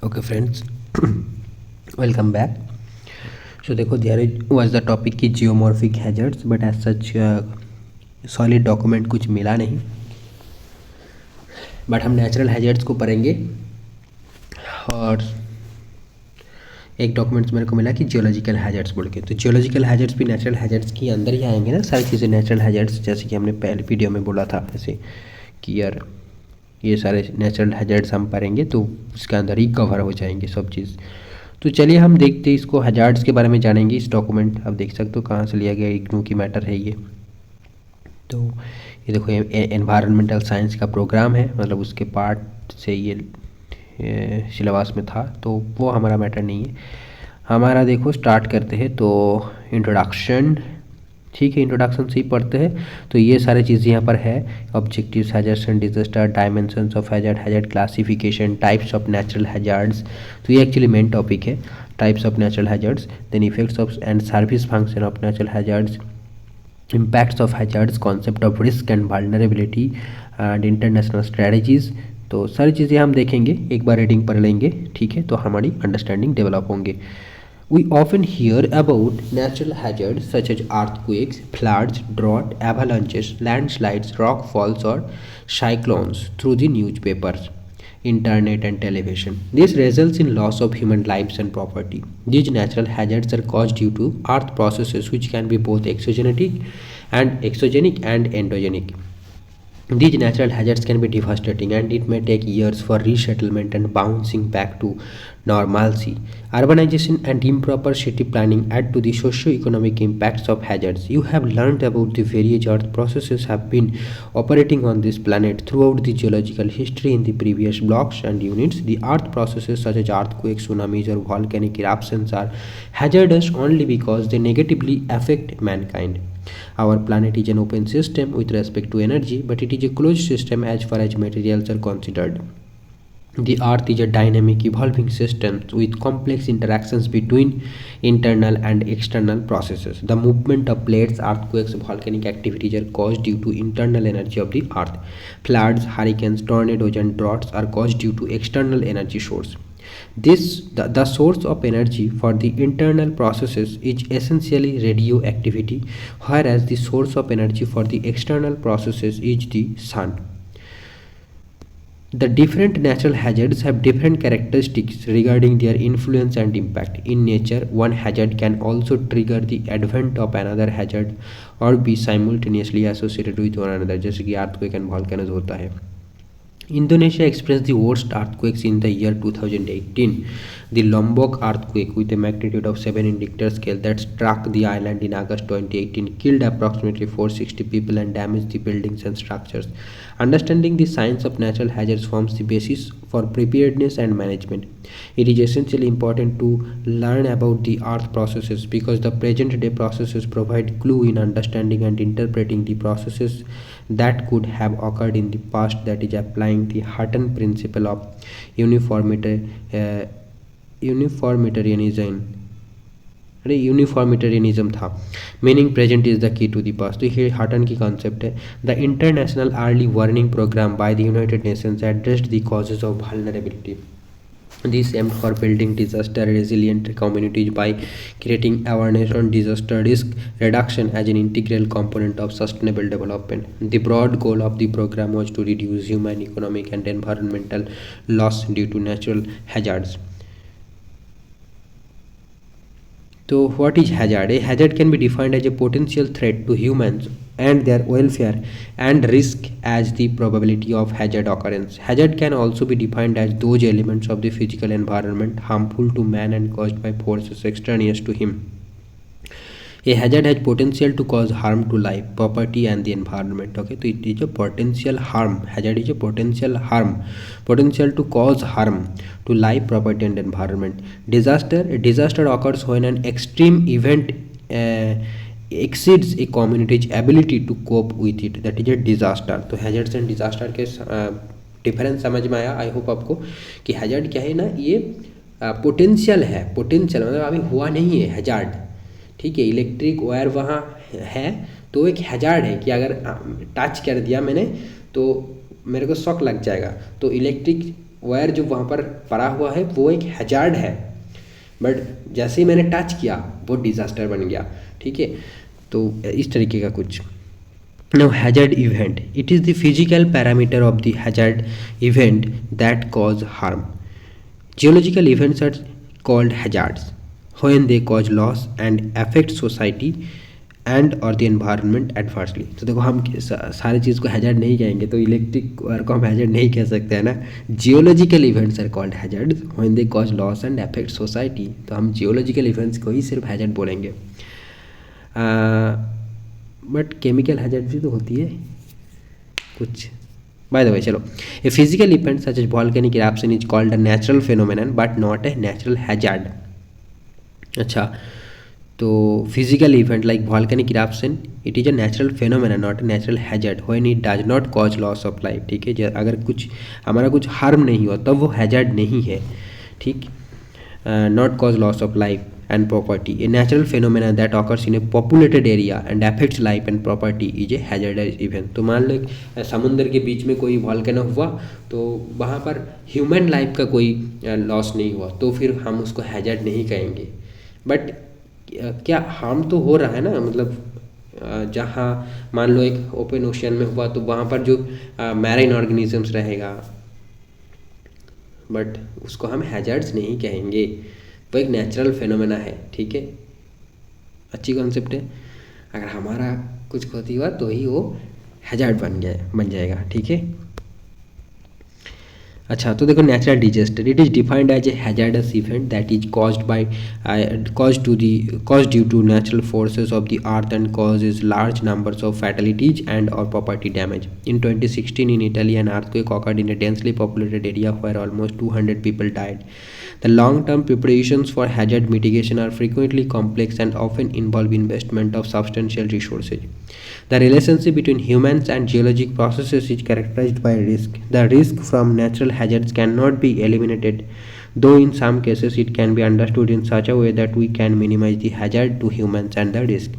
Okay, friends, welcome back. So देखो there was the topic की geomorphic hazards, but as such solid document कुछ मिला नहीं, but हम नेचुरल हैजर्ड्स को पढ़ेंगे। और एक डॉक्यूमेंट्स मेरे को मिला कि जियोलॉजिकल हैजर्ड्स बोल के, तो जियोलॉजिकल हैजर्ड्स भी नेचुरल हैजर्ड्स के अंदर ही आएंगे ना, सारी चीज़ें नेचुरल हैजर्ड्स, जैसे कि हमने पहले वीडियो में बोला था ऐसे कि यार ये सारे नेचुरल हैजर्ड्स हम पढ़ेंगे तो उसके अंदर ही कवर हो जाएंगे सब चीज़। तो चलिए हम देखते हैं इसको, हैजार्ड्स के बारे में जानेंगे। इस डॉक्यूमेंट आप देख सकते हो कहाँ से लिया गया, इग्नू की मैटर है ये। तो ये देखो एनवायरमेंटल साइंस का प्रोग्राम है, मतलब उसके पार्ट से ये सिलेबस में था, तो वो हमारा मैटर नहीं है। हमारा देखो स्टार्ट करते हैं, तो इंट्रोडक्शन, ठीक है, इंट्रोडक्शन से ही पढ़ते हैं। तो ये सारी चीज़ें यहाँ पर है, objectives, hazards and disaster, dimensions of hazard, hazard classification, types of natural hazards, तो ये एक्चुअली मेन टॉपिक है, types of natural hazards, then effects of and service function of natural hazards, impacts of hazards, concept of risk and vulnerability and international strategies। तो सारी चीज़ें हम देखेंगे, एक बार reading पढ़ लेंगे, ठीक है, तो हमारी अंडरस्टैंडिंग डेवलप होंगे। We often hear about natural hazards such as earthquakes, floods, drought, avalanches, landslides, rock falls, or cyclones through the newspapers, internet, and television. This results in loss of human lives and property. These natural hazards are caused due to earth processes which can be both exogenic and endogenic. These natural hazards can be devastating, and it may take years for resettlement and bouncing back to normalcy. Urbanization and improper city planning add to the socio-economic impacts of hazards. You have learned about the various earth processes have been operating on this planet throughout the geological history in the previous blocks and units. The earth processes such as earthquakes, tsunamis, or volcanic eruptions are hazardous only because they negatively affect mankind. Our planet is an open system with respect to energy, but it is a closed system as far as materials are considered. The Earth is a dynamic, evolving system with complex interactions between internal and external processes. The movement of plates, earthquakes, volcanic activities are caused due to internal energy of the Earth. Floods, hurricanes, tornadoes, and droughts are caused due to external energy source. The source of energy for the internal processes is essentially radioactivity, whereas the source of energy for the external processes is the sun. The different natural hazards have different characteristics regarding their influence and impact. In nature, one hazard can also trigger the advent of another hazard or be simultaneously associated with one another, जैसे कि earthquake and volcanoes होता है। Indonesia experienced the worst earthquakes in the year 2018. The Lombok earthquake, with a magnitude of 7 in Richter scale, that struck the island in August 2018, killed approximately 460 people and damaged the buildings and structures. Understanding the science of natural hazards forms the basis for preparedness and management. It is essentially important to learn about the earth processes because the present day processes provide clue in understanding and interpreting the processes that could have occurred in the past, that is applying the Hutton principle of uniformitarianism uniformitarianism था, meaning present is the key to the past. तो ये Hutton की concept है। The international early warning programme by the United Nations addressed the causes of vulnerability. This aimed for building disaster resilient communities by creating awareness on disaster risk reduction as an integral component of sustainable development. The broad goal of the program was to reduce human, economic, and environmental loss due to natural hazards. So, what is hazard? A hazard can be defined as a potential threat to humans and their welfare and risk as the probability of hazard occurrence. Hazard can also be defined as those elements of the physical environment harmful to man and caused by forces extraneous to him. A hazard has potential to cause harm to life, property, and the environment. Okay, so it is a potential harm. Hazard is a potential harm, potential to cause harm to life, property, and environment. A disaster occurs when an extreme event exceeds a community's ability to cope with it. That is a disaster. तो hazards and disaster के difference समझ में आया, I hope आपको, कि hazard क्या है ना, ये पोटेंशियल है, पोटेंशियल मतलब अभी हुआ नहीं है हैजार्ड, ठीक है। इलेक्ट्रिक वायर वहाँ है तो एक हैजार्ड है कि अगर टच कर दिया मैंने तो मेरे को शॉक लग जाएगा, तो इलेक्ट्रिक वायर जो वहाँ पर पड़ा हुआ है वो एक हैजार्ड है, बट जैसे ही मैंने टच किया वो डिज़ास्टर बन गया। ठीक है, तो इस तरीके का कुछ। Now hazard event, it is the physical parameter of the hazard event that cause harm. Geological events are called hazards when they cause loss and affect society and or the environment adversely. तो देखो हम सारी चीज़ को hazard नहीं कहेंगे, तो electric wire को हम हैजार्ड नहीं कह सकते हैं ना। Geological events are called hazards when they cause loss and affect society, तो हम जियोलॉजिकल इवेंट्स को ही सिर्फ हैजार्ड बोलेंगे। बट केमिकल हैजार्ड भी तो होती है कुछ। बाय द वे, चलो, a physical event such as volcanic eruption is called a natural phenomenon but not a natural hazard. अच्छा, तो physical event like volcanic eruption it is a natural phenomenon not a natural hazard when it does not cause loss of life. ठीक है, अगर कुछ हमारा कुछ harm नहीं हुआ तब वो हैजार्ड नहीं है। ठीक, not cause loss of life and property. A natural phenomena that occurs in a populated area and affects life and property is a hazardous event. तो मान लो एक समुद्र के बीच में कोई वॉल्केनो हुआ तो वहाँ पर ह्यूमन लाइफ का कोई लॉस नहीं हुआ, तो फिर हम उसको हैजार्ड नहीं कहेंगे। बट क्या हार्म तो हो रहा है ना, मतलब जहाँ मान लो एक ओपन ओशियन में हुआ तो वहाँ पर जो मैरीन ऑर्गेनिजम्स रहेगा, बट उसको हम हैजार्ड्स नहीं कहेंगे, वो एक नेचुरल फेनोमेना है। ठीक है, अच्छी कॉन्सेप्ट है। अगर हमारा कुछ क्षति हुआ तो ही वो हैजार्ड बन जाएगा। ठीक है, अच्छा, तो देखो natural disaster it is defined as a hazardous event that is caused due to natural forces of the earth and causes large numbers of fatalities and or property damage. In 2016 in Italy, an earthquake occurred in a densely populated area where almost 200 people died. The long-term preparations for hazard mitigation are frequently complex and often involve investment of substantial resources. The relationship between humans and geologic processes is characterized by risk. The risk from natural hazards cannot be eliminated, though in some cases it can be understood in such a way that we can minimize the hazard to humans and the risk.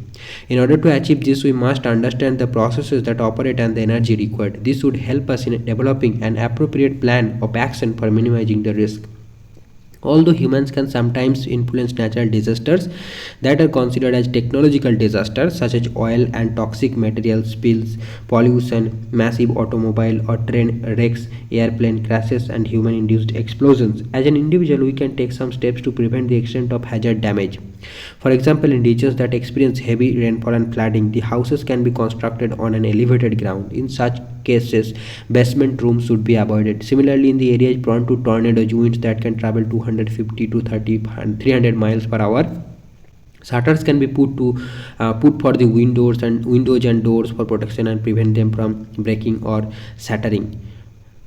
In order to achieve this, we must understand the processes that operate and the energy required. This would help us in developing an appropriate plan of action for minimizing the risk. Although humans can sometimes influence natural disasters that are considered as technological disasters, such as oil and toxic material spills, pollution, massive automobile or train wrecks, airplane crashes, and human induced explosions, as an individual, we can take some steps to prevent the extent of hazard damage. For example, in regions that experience heavy rainfall and flooding, the houses can be constructed on an elevated ground. In such cases, basement rooms should be avoided. Similarly, in the areas prone to tornadoes, winds that can travel 250 to 300 miles per hour, shutters can be put for the windows and doors for protection and prevent them from breaking or shattering.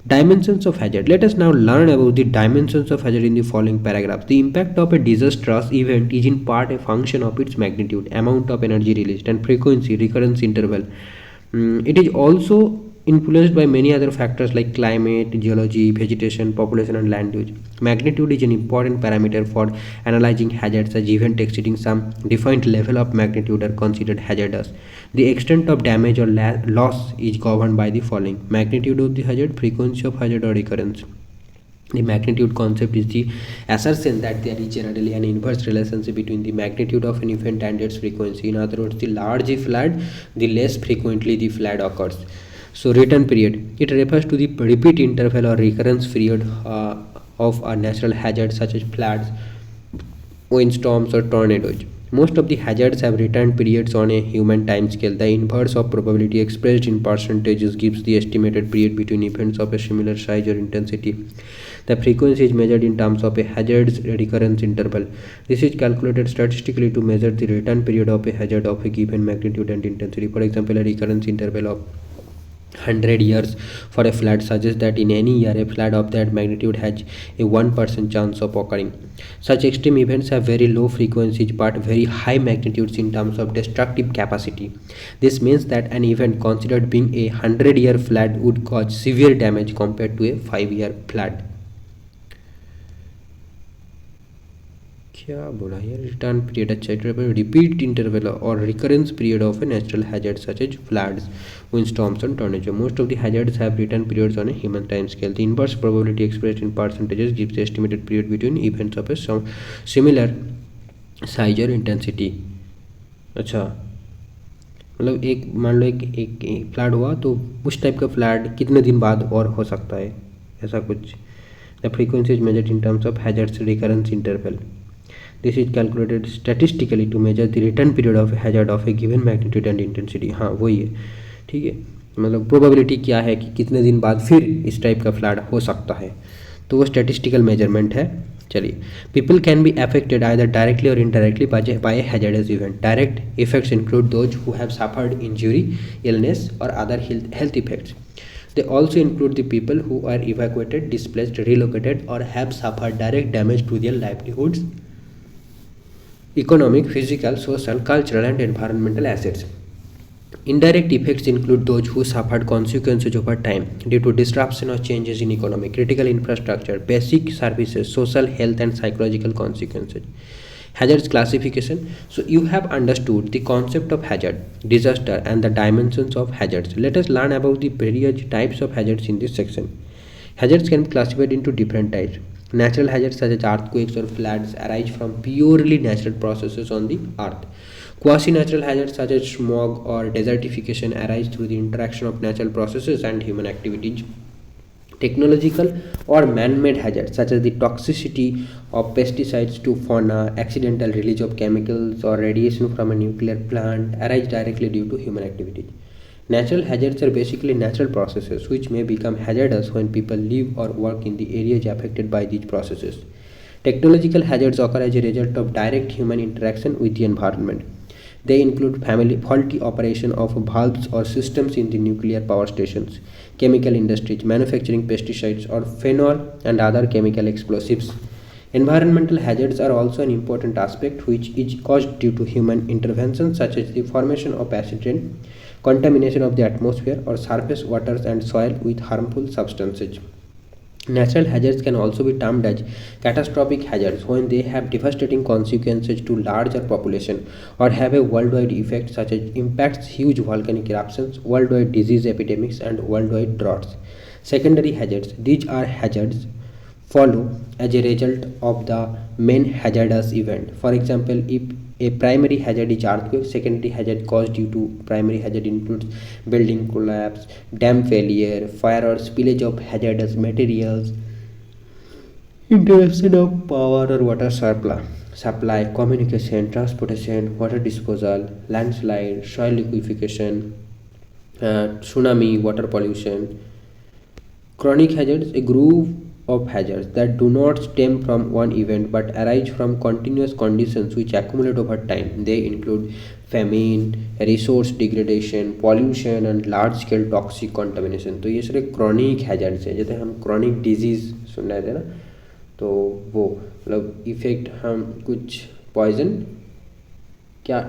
Dimensions of hazard. Let us now learn about the dimensions of hazard in the following paragraphs. The impact of a disastrous event is in part a function of its magnitude, amount of energy released, and frequency, recurrence interval. It is also influenced by many other factors like climate, geology, vegetation, population, and land use. Magnitude is an important parameter for analyzing hazards, as events exceeding some defined level of magnitude are considered hazardous. The extent of damage or loss is governed by the following: magnitude of the hazard, frequency of hazard, or recurrence. The magnitude concept is the assertion that there is generally an inverse relationship between the magnitude of an event and its frequency. In other words, the larger the flood, the less frequently the flood occurs. So return period, it refers to the repeat interval or recurrence period of a natural hazard such as floods, windstorms, or tornadoes. Most of the hazards have return periods on a human time scale. The inverse of probability expressed in percentages gives the estimated period between events of a similar size or intensity. The frequency is measured in terms of a hazard's recurrence interval. This is calculated statistically to measure the return period of a hazard of a given magnitude and intensity. For example, a recurrence interval of 100 years for a flood suggests that in any year a flood of that magnitude has a 1% chance of occurring. Such extreme events have very low frequencies but very high magnitudes in terms of destructive capacity. This means that an event considered being a 100-year flood would cause severe damage compared to a 5-year flood. क्या बोला यार, return period, अच्छा repeat interval और recurrence period of a natural hazard such as floods, windstorms and tornado. Most of the hazards have return periods on a human time scale. The inverse probability expressed in percentages gives the estimated period between events of a similar size or intensity. अच्छा, मतलब एक मान लो एक flood हुआ तो उस type का flood कितने दिन बाद और हो सकता है, ऐसा कुछ. The frequency is measured in terms of hazards recurrence interval. This is calculated statistically to measure the return period of a hazard of a given magnitude and intensity. हाँ वही है, ठीक है. मतलब प्रोबेबिलिटी क्या है कि कितने दिन बाद फिर इस टाइप का फ्लड हो सकता है, तो वो स्टैटिस्टिकल मेजरमेंट है. चलिए, people can be affected either directly or indirectly by a hazardous event. Direct effects include those who have suffered injury, illness or other health effects. They also include the people who are evacuated, displaced, relocated or have suffered direct damage to their livelihoods, economic, physical, social, cultural and environmental assets. Indirect effects include those who suffered consequences over time due to disruption or changes in economy, critical infrastructure, basic services, social, health and psychological consequences. Hazards classification. So you have understood the concept of hazard, disaster and the dimensions of hazards. Let us learn about the various types of hazards in this section. Hazards can be classified into different types. Natural hazards such as earthquakes or floods arise from purely natural processes on the earth. Quasi-natural hazards such as smog or desertification arise through the interaction of natural processes and human activities. Technological or man-made hazards such as the toxicity of pesticides to fauna, accidental release of chemicals or radiation from a nuclear plant arise directly due to human activity. Natural hazards are basically natural processes which may become hazardous when people live or work in the areas affected by these processes. Technological hazards occur as a result of direct human interaction with the environment. They include faulty operation of valves or systems in the nuclear power stations, chemical industries, manufacturing pesticides or phenol and other chemical explosives. Environmental hazards are also an important aspect which is caused due to human intervention such as the formation of acid rain, contamination of the atmosphere or surface waters and soil with harmful substances. Natural hazards can also be termed as catastrophic hazards when they have devastating consequences to larger population or have a worldwide effect such as impacts huge volcanic eruptions, worldwide disease epidemics and worldwide droughts. Secondary hazards. These are hazards follow as a result of the main hazardous event. For example, if a primary hazard is earthquake, secondary hazard caused due to primary hazard includes building collapse, dam failure, fire or spillage of hazardous materials, interruption of power or water supply, communication, transportation, water disposal, landslide, soil liquefaction, tsunami, water pollution. Chronic hazards, a group of hazards that do not stem from one event but arise from continuous conditions which accumulate over time. They include famine, resource degradation, pollution and large scale toxic contamination. तो ये सारे chronic hazards हैं. जैसे हम chronic disease सुन रहे थे ना, तो वो मतलब इफेक्ट हम कुछ पॉइजन क्या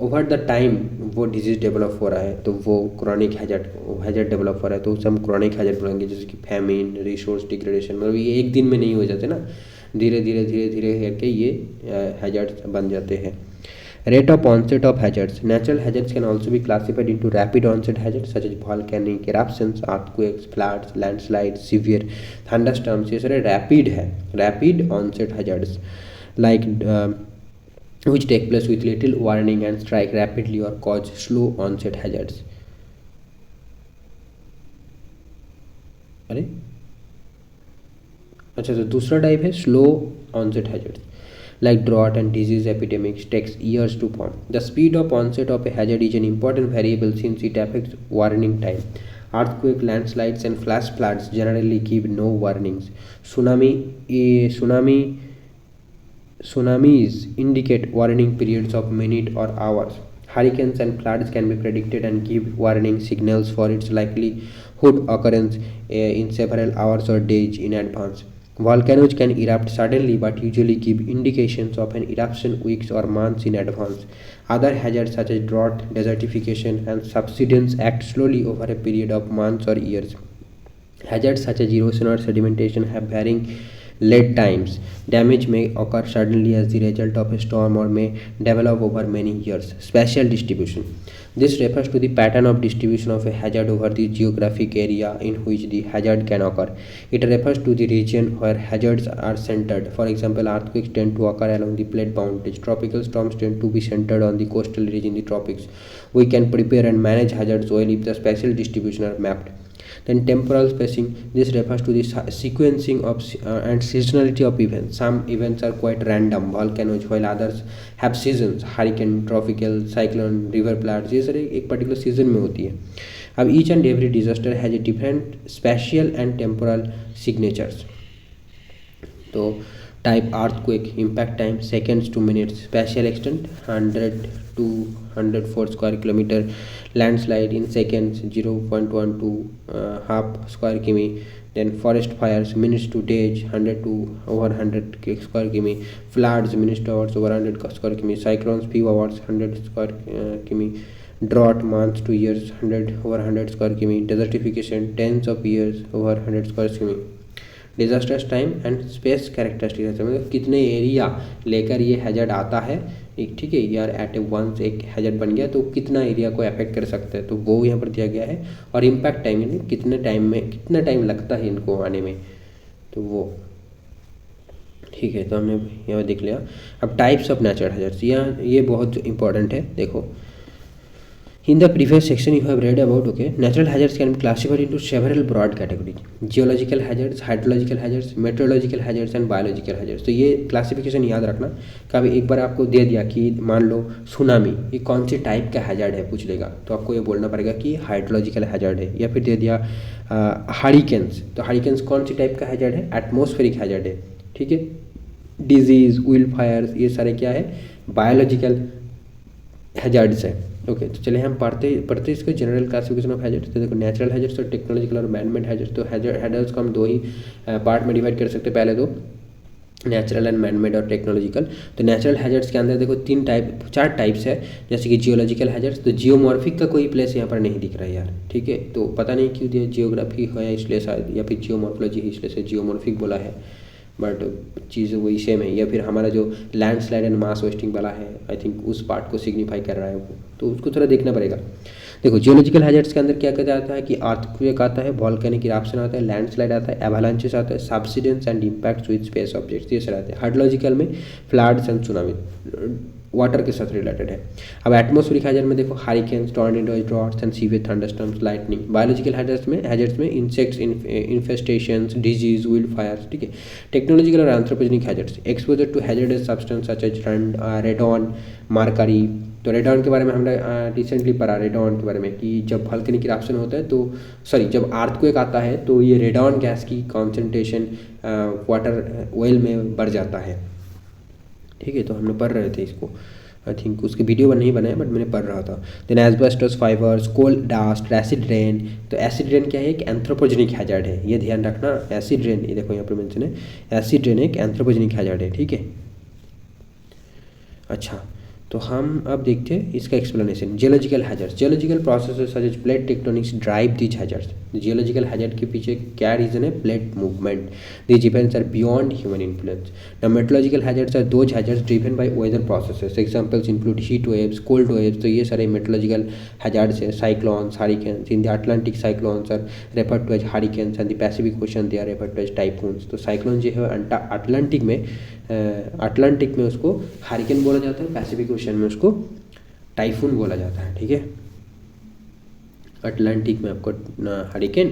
ओवर द टाइम वो डिजीज़ डेवलप हो रहा है, तो वो क्रॉनिक हैजर्ड डेवलप हो रहा है, तो उसे हम क्रॉनिक हैजर्ड बोलेंगे. जैसे कि फैमिन, रिसोर्स डिग्रेडेशन, मतलब ये एक दिन में नहीं हो जाते ना, धीरे धीरे करके ये हैजर्ड्स बन जाते हैं. Rate of onset of hazards. Natural hazards can also be classified into rapid onset hazards such as volcanic eruptions, earthquakes, floods, landslide, severe thunderstorms. ये सारे रैपिड है, rapid onset hazards like which take place with little warning and strike rapidly or cause slow onset hazards. अरे अच्छा, तो दूसरा type है slow onset hazards like drought and disease epidemics takes years to form. The speed of onset of a hazard is an important variable since it affects warning time. Earthquake, landslides and flash floods generally give no warnings. Tsunamis indicate warning periods of minutes or hours. Hurricanes and floods can be predicted and give warning signals for its likelihood occurrence in several hours or days in advance. Volcanoes can erupt suddenly but usually give indications of an eruption weeks or months in advance. Other hazards such as drought, desertification and subsidence act slowly over a period of months or years. Hazards such as erosion or sedimentation have varying Lead times. Damage may occur suddenly as the result of a storm or may develop over many years. Spatial distribution. This refers to the pattern of distribution of a hazard over the geographic area in which the hazard can occur. It refers to the region where hazards are centered. For example, earthquakes tend to occur along the plate boundaries. Tropical storms tend to be centered on the coastal region in the tropics. We can prepare and manage hazards well if the spatial distribution are mapped. Then temporal spacing, this refers to the sequencing of and seasonality of events. Some events are quite random, volcanoes, while others have seasons. Hurricane, tropical, cyclone, river floods, ये सारे एक particular season में होती है. अब each and every disaster has a different spatial and temporal signatures. तो type earthquake, impact time seconds to minutes, spatial extent 100 to 104 square kilometer, landslide in seconds 0.12 half square km. Then forest fires minutes to days 100 to over 100 square km, floods minutes to hours over 100 square km, cyclones few hours 100 square km, drought months to years 100 over 100 square km, desertification tens of years over 100 square km. Disasters time and space characteristics, मतलब कितने area लेकर ये hazard आता है, एक ठीक है यार एट ए वंस एक हैजर्ड बन गया तो कितना एरिया को अफेक्ट कर सकता है, तो वो यहाँ पर दिया गया है. और इम्पैक्ट टाइम यानी कितने टाइम में कितना टाइम लगता है इनको आने में, तो वो ठीक है. तो हमने यहाँ देख लिया. अब टाइप्स ऑफ नेचुरल हैजर्ड्स, यहाँ ये बहुत इंपॉर्टेंट है. देखो in the previous section you have read about natural hazards can be classified into several broad categories: geological hazards, hydrological hazards, meteorological hazards and biological hazards. तो ये classification याद रखना. कभी एक बार आपको दे दिया कि मान लो सुनामी, ये कौन सी टाइप का हैजर्ड है पूछ लेगा, तो आपको ये बोलना पड़ेगा कि हाइड्रोलॉजिकल हैजर्ड है. या फिर दे दिया हरिकेन्स, तो हरिकेन्स कौन सी टाइप का हैजर्ड है, एटमॉस्फेरिक हैजर्ड है. ठीक है. डिजीज, विल्ड फायर्स, ये सारे क्या है, बायोलॉजिकल हैजर्ड्स है. ओके तो चलिए हम पढ़ते इसको जनरल क्लासिफिकेशन ऑफ हैजर्ड्स. तो देखो नेचुरल हैजर्ड्स और टेक्नोलॉजिकल और मैनमेड हैजर्ड्स. तो हैजर्ड्स को हम दो ही पार्ट में डिवाइड कर सकते हैं. पहले दो नेचुरल एंड मैनमेड और टेक्नोलॉजिकल. तो नेचुरल हैजर्ड्स के अंदर देखो चार टाइप्स है. जैसे कि जियोलॉजिकल हैजर्ड्स, तो जियोमॉर्फिक का कोई प्लेस यहाँ पर नहीं दिख रहा है यार. ठीक है, तो पता नहीं क्यों दिया, जियोग्राफी है इसलिए शायद, या फिर जियोमॉर्फोलॉजी है इसलिए से जियोमॉर्फिक बोला है, बट चीज़ वही सेम है. या फिर हमारा जो लैंडस्लाइड एंड मास वेस्टिंग वाला है, आई थिंक उस पार्ट को सिग्निफाई कर रहा है वो, तो उसको थोड़ा देखना पड़ेगा. देखो जियोलॉजिकल हैजर्ड्स के अंदर क्या कहता आता है कि अर्थक्वेक आता है, वॉल्केनिक इरप्शन आता है, लैंडस्लाइड आता है, एवालांचेस आता है, subsidence and impacts with space objects, ये सारे आते हैं. हाइड्रोलॉजिकल में फ्लड्स एंड सुनामी वाटर के साथ रिलेटेड है. अब एटमॉस्फेरिक हैजर्ड में देखो hurricanes, tornadoes, droughts and severe thunderstorms, lightning. Biological hazards में insects, infestations, disease, wild fires. ठीक है. टेक्नोलॉजिकल और anthropogenic hazards, exposure to hazardous substance such as radon, mercury. तो रेडॉन के बारे में हमने रिसेंटली पढ़ा, रेडॉन के बारे में कि जब वोल्केनिक इरप्शन होता है तो जब अर्थक्वेक आता है तो ये रेडॉन गैस की कॉन्सेंट्रेशन वाटर ऑयल में बढ़ जाता है. ठीक है, तो हमने पढ़ रहे थे इसको. आई थिंक उसके वीडियो नहीं बनाया बट मैंने पढ़ रहा था. Then asbestos fibres, coal dust, acid rain. तो एसिड रेन क्या है, एक एंथ्रोपोजेनिक हैजर्ड है, ये ध्यान रखना. एसिड रेन, ये देखो यहाँ पर मेंशन है, एसिड रेन एक एंथ्रोपोजेनिक हैजर्ड है. ठीक है. अच्छा, तो हम अब देखते हैं इसका explanation. Geological hazards, geological processes such as plate tectonics drive these hazards. Geological hazard के पीछे क्या रीजन है, plate movement. These events are beyond human influence. Now meteorological hazards are those hazards driven by weather processes. Examples include heat waves, cold waves. तो ये सारे meteorological hazards है. Cyclones, hurricanes. In the Atlantic cyclones are referred to as hurricanes and the Pacific ocean they are referred to as typhoons. तो cyclone जो है Atlantic में उसको hurricane बोला जाता है, पैसिफिक ओशन में उसको टाइफून बोला जाता है. ठीक है. अटलांटिक में आपको हरिकेन,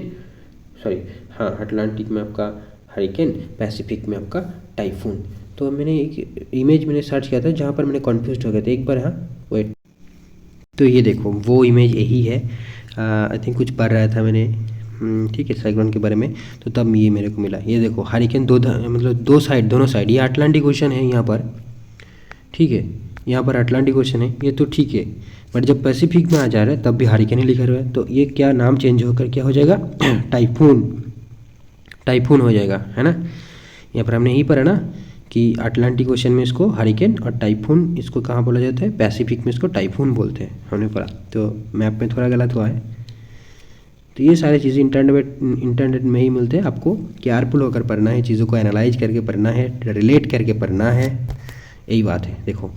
अटलांटिक में आपका हरिकेन, पैसिफिक में आपका टाइफून. तो मैंने एक इमेज सर्च किया था जहाँ पर मैंने कन्फ्यूज हो गया था एक बार. हाँ वेट, तो ये देखो वो इमेज यही है. आई थिंक कुछ पढ़ रहा था मैंने, ठीक है, साइक्लोन के बारे में, तो तब ये मेरे को मिला. ये देखो हरिकेन दोनों साइड, ये अटलांटिक ओशन है यहाँ पर. ठीक है, यहाँ पर अटलांटिक ओशन है, ये तो ठीक है. बट जब पैसिफिक में आ जा रहा है तब भी हरिकेन ही लिखा हुआ है, तो ये क्या नाम चेंज होकर क्या हो जाएगा, टाइफून हो जाएगा, है ना. यहाँ पर हमने यही पढ़ा ना कि अटलांटिक ओशन में इसको हरिकेन और टाइफून इसको कहाँ बोला जाता है, पैसिफिक में इसको टाइफून बोलते हैं, हमने पढ़ा. तो मैप में थोड़ा गलत हुआ है. तो ये सारी चीज़ें इंटरनेट में ही मिलते हैं। आपको केयरफुल होकर पढ़ना है, चीज़ों को एनालाइज करके पढ़ना है, रिलेट करके पढ़ना है, यही बात है। देखो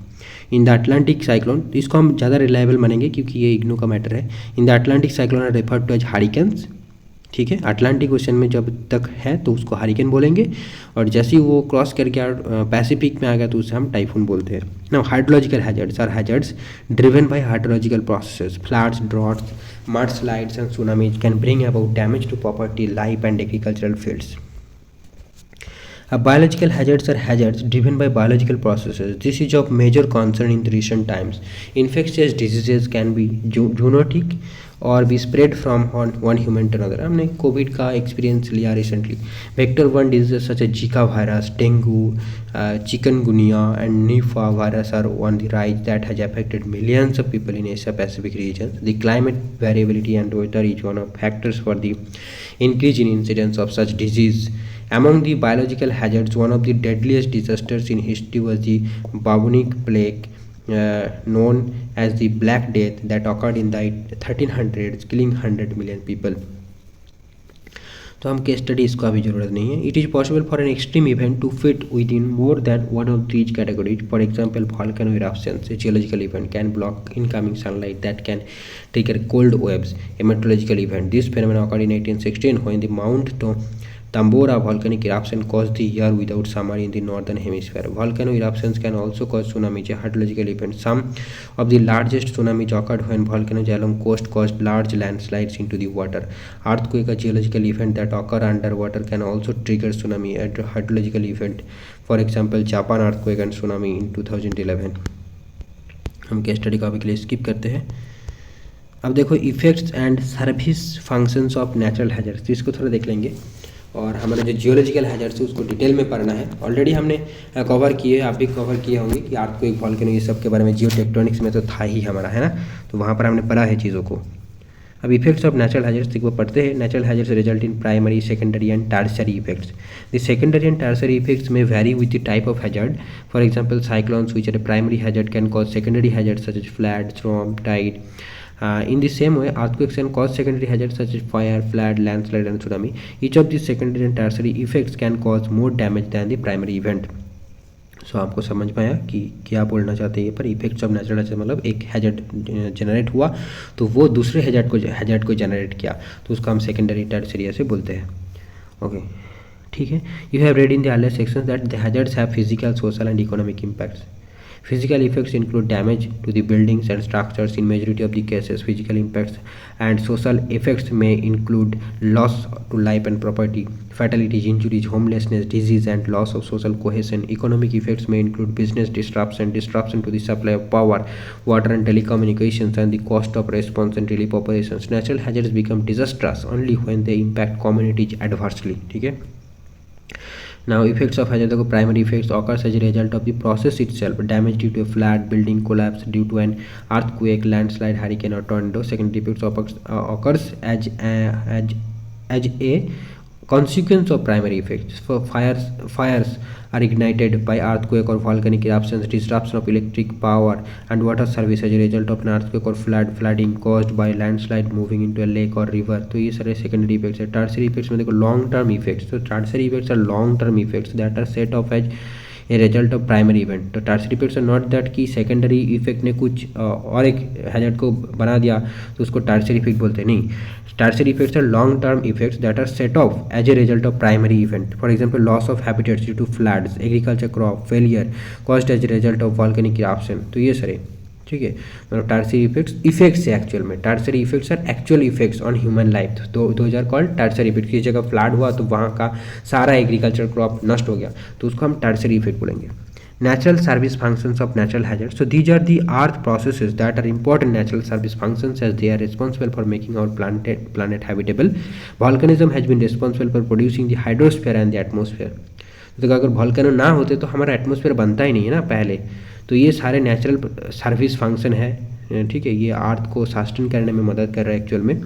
इन द अटलांटिक साइक्लोन, इसको हम ज़्यादा रिलायबल मानेंगे क्योंकि ये इग्नू का मैटर है। In the Atlantic cyclone are referred to as hurricanes, ठीक है। अटलांटिक ओशन में जब तक है तो उसको हरिकेन बोलेंगे, और जैसे ही वो क्रॉस करके पैसिफिक में आ गया तो उसे हम टाइफून बोलते हैं। Now hydrological hazards are hazards driven by hydrological processes, floods, droughts, mudslides and tsunamis can bring about damage to property, life and agricultural fields. Biological hazards are hazards driven by biological processes. This is of major concern in the recent times. Infectious diseases can be zoonotic और भी spread from one human to another. हमने COVID का experience लिया recently. Vector वन diseases such as Zika virus, dengue, chikungunya and Nipah virus are on the rise that has affected millions of people in Asia Pacific region. The climate variability and weather is one of factors for the increase in incidence of such disease. Among the biological hazards, one of the deadliest disasters in history was the bubonic plague, known as the Black Death, that occurred in the 1300s, killing 100 million people. तो हम case study इसको अभी ज़रूरत नहीं है। It is possible for an extreme event to fit within more than one of these categories. For example volcano eruptions, a geological event, can block incoming sunlight that can trigger cold waves, a meteorological event. This phenomenon occurred in 1816 when the Mount Tambora volcanic eruption caused the year without summer in the northern hemisphere. Volcano eruptions can also cause tsunamis, a hydrological event. Some of the largest tsunamis occurred when volcanoes along coast caused large landslides into the water. Earthquake, a geological event that occur underwater, can also trigger tsunami, a hydrological event. For example, Japan earthquake and tsunami in 2011. हम case study का अभी के लिए skip करते हैं। अब देखो effects and service functions of natural hazards, तो इसको थोड़ा देख लेंगे। और हमारे जो जियोलॉजिकल हैजर्ड्स है उसको डिटेल में पढ़ना है। ऑलरेडी हमने कवर किए, आप भी कवर किए होंगे कि अर्थक्वेक, वोल्केनो, ये सब के बारे में जियो टेक्टोनिक्स में तो था ही हमारा, है ना। तो वहाँ पर हमने पढ़ा है चीज़ों को। अब इफेक्ट्स ऑफ नेचुरल हैजर्ड्स को पढ़ते हैं। Natural hazards result in primary, secondary and tertiary effects. The secondary and tertiary effects may vary with the type of hazard. For example cyclones which are a primary hazard can cause secondary hazard such as flood, storm, tide. In the same way, earthquakes can cause secondary hazards such as fire, flood, landslide, and tsunami. Each of these secondary and tertiary effects can cause more damage than the primary event. So आपको समझ में आया कि क्या बोलना चाहते हैं ये पर। इफेक्ट्स ऑफ नेचुरल हैजर्ड मतलब एक हैजर्ड जनरेट हुआ तो वो दूसरे हैजर्ड को जनरेट किया तो उसको हम सेकेंडरी टर्शियरी ऐसे बोलते हैं। ओके, ठीक है। You have read in the earlier sections that the hazards have physical, social and economic impacts. Physical effects include damage to the buildings and structures in majority of the cases. Physical impacts and social effects may include loss to life and property, fatalities, injuries, homelessness, disease, and loss of social cohesion. Economic effects may include business disruption to the supply of power, water, and telecommunications, and the cost of response and relief operations. Natural hazards become disastrous only when they impact communities adversely. ठीक है। Now effects of hazard, the primary effects occurs as a result of the process itself. Damage due to a flood, building collapse due to an earthquake, landslide, hurricane or tornado. Secondary effects occurs as a consequence of primary effects. For fires are ignited by earthquake or volcanic eruptions, disruption of electric power and water service as a result of an earthquake or flooding caused by landslide moving into a lake or river. तो ये सारे secondary effects है। tertiary effects में देखो long term effects, तो tertiary effects are long term effects that are set off as a result of primary event. तो tertiary effects are not that कि secondary effect ने कुछ और एक hazard को बना दिया तो उसको tertiary effect बोलते हैं, नहीं। Tertiary effects are long-term effects that are set off as a result of primary event. For example, loss of habitats due to floods, agriculture crop failure caused as a result of volcanic eruption. तो ये सारे ठीक है, मतलब tertiary effects है actual में। tertiary effects are actual effects on human life. तो those are called tertiary effects. किसी जगह फ्लड हुआ तो वहाँ का सारा एग्रीकल्चर क्रॉप नष्ट हो गया तो उसको हम tertiary effect बोलेंगे। Natural service functions of natural hazards. So these are the earth processes that are important natural service functions as they are responsible for making our planet habitable. Volcanism has been responsible for producing the hydrosphere and the atmosphere. तो अगर volcano ना होते तो हमारा atmosphere बनता ही नहीं है ना पहले। तो ये सारे नेचुरल सर्विस फंक्शन है, ठीक है। ये अर्थ को सस्टेन करने में मदद कर रहा है एक्चुअल में,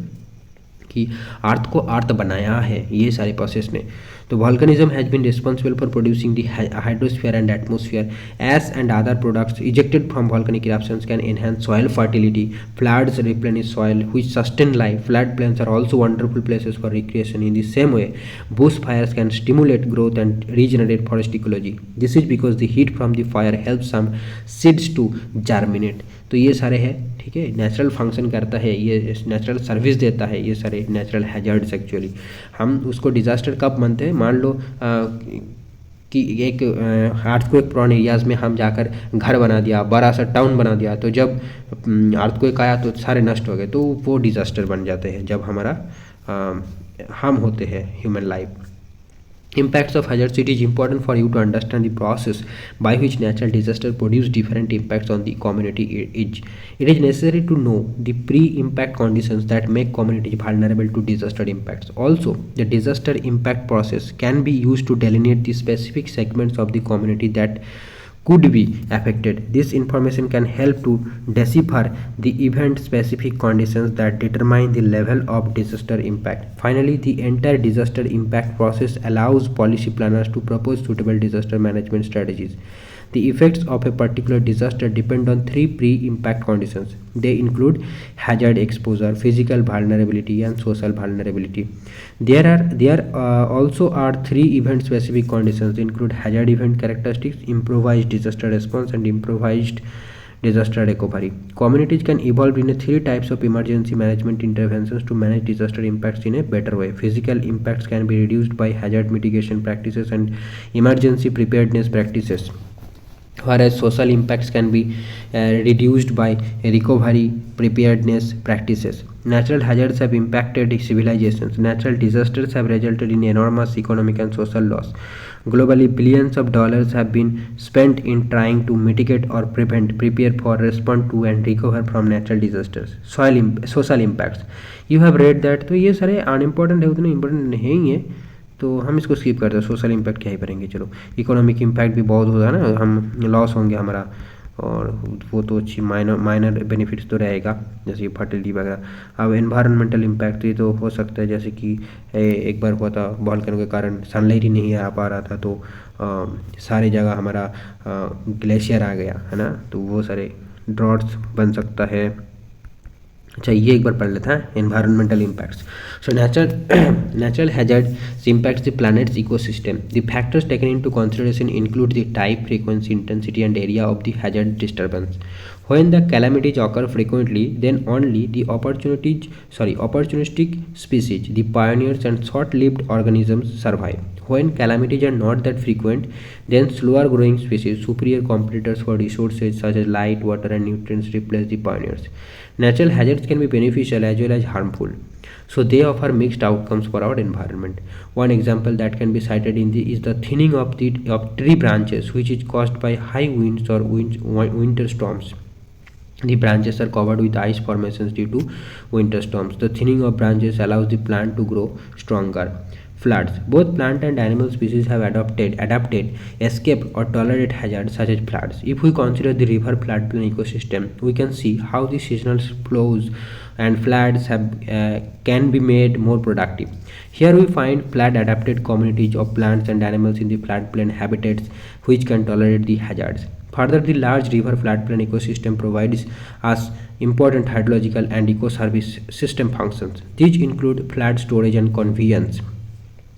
कि अर्थ को अर्थ बनाया है ये सारे प्रोसेस ने। तो volcanism has been responsible for producing the hydrosphere and atmosphere. Ash and other products ejected from volcanic eruptions can enhance soil fertility. Floods replenish soil, which sustain life. Floodplains are also wonderful places for recreation. In the same way, bushfires can stimulate growth and regenerate forest ecology. This is because the heat from the fire helps some seeds to germinate. तो ये सारे हैं, ठीक है, natural function करता है, ये natural service देता है, ये सारे नेचुरल हैजर्ड्स। एक्चुअली हम उसको डिज़ास्टर कब मानते हैं, मान लो कि एक अर्थक्वेक प्रोन एरियाज में हम जाकर घर बना दिया, बड़ा सा टाउन बना दिया, तो जब अर्थक्वेक आया तो सारे नष्ट हो गए, तो वो डिज़ास्टर बन जाते हैं जब हमारा हम होते हैं human life. Impacts of hazards. It is important for you to understand the process by which natural disaster produce different impacts on the community. It is necessary to know the pre-impact conditions that make communities vulnerable to disaster impacts. Also, the disaster impact process can be used to delineate the specific segments of the community that could be affected. This information can help to decipher the event specific conditions that determine the level of disaster impact. Finally, the entire disaster impact process allows policy planners to propose suitable disaster management strategies. The effects of a particular disaster depend on three pre-impact conditions. They include hazard exposure, physical vulnerability, and social vulnerability. There also are three event-specific conditions. They include hazard event characteristics, improvised disaster response, and improvised disaster recovery. Communities can evolve in three types of emergency management interventions to manage disaster impacts in a better way. Physical impacts can be reduced by hazard mitigation practices and emergency preparedness practices, whereas social impacts can be reduced by recovery preparedness practices. Natural hazards have impacted civilizations. Natural disasters have resulted in enormous economic and social loss. Globally, billions of dollars have been spent in trying to mitigate or prevent, prepare for, respond to and recover from natural disasters. Social impacts. You have read that. तो ये सारे unimportant है, उतने important नहीं है, तो हम इसको स्किप करते हैं। सोशल इम्पैक्ट क्या ही पढ़ेंगे। चलो, इकोनॉमिक इम्पैक्ट भी बहुत होता है ना, हम लॉस होंगे हमारा, और वो तो अच्छी माइनर बेनिफिट्स तो रहेगा, जैसे फर्टिलिटी वगैरह। अब एनवायरमेंटल इम्पैक्ट ये तो हो सकता है, जैसे कि एक बार हुआ था वॉल्केनो के कारण सनलाइट ही नहीं आ पा रहा था, तो सारी जगह हमारा ग्लेशियर आ गया है ना, तो वो सारे ड्रॉट्स बन सकता है। अच्छा, ये एक बार पढ़ लेते हैं, environmental impacts. So natural hazards impacts the planet's ecosystem. The factors taken into consideration include the type, frequency, intensity, and area of the hazard disturbance. When the calamities occur frequently, then only the opportunistic species, the pioneers, and short-lived organisms survive. When calamities are not that frequent, then slower growing species, superior competitors for resources such as light, water, and nutrients replace the pioneers. Natural hazards can be beneficial as well as harmful, so they offer mixed outcomes for our environment. One example that can be cited is the thinning of tree branches, which is caused by high winds or winter storms. The branches are covered with ice formations due to winter storms. The thinning of branches allows the plant to grow stronger. Floods. Both plant and animal species have adapted, escape, or tolerate hazards such as floods. If we consider the river floodplain ecosystem, we can see how the seasonal flows and floods can be made more productive. Here we find flood-adapted communities of plants and animals in the floodplain habitats which can tolerate the hazards. Further, the large river floodplain ecosystem provides us important hydrological and eco-service system functions. These include flood storage and conveyance,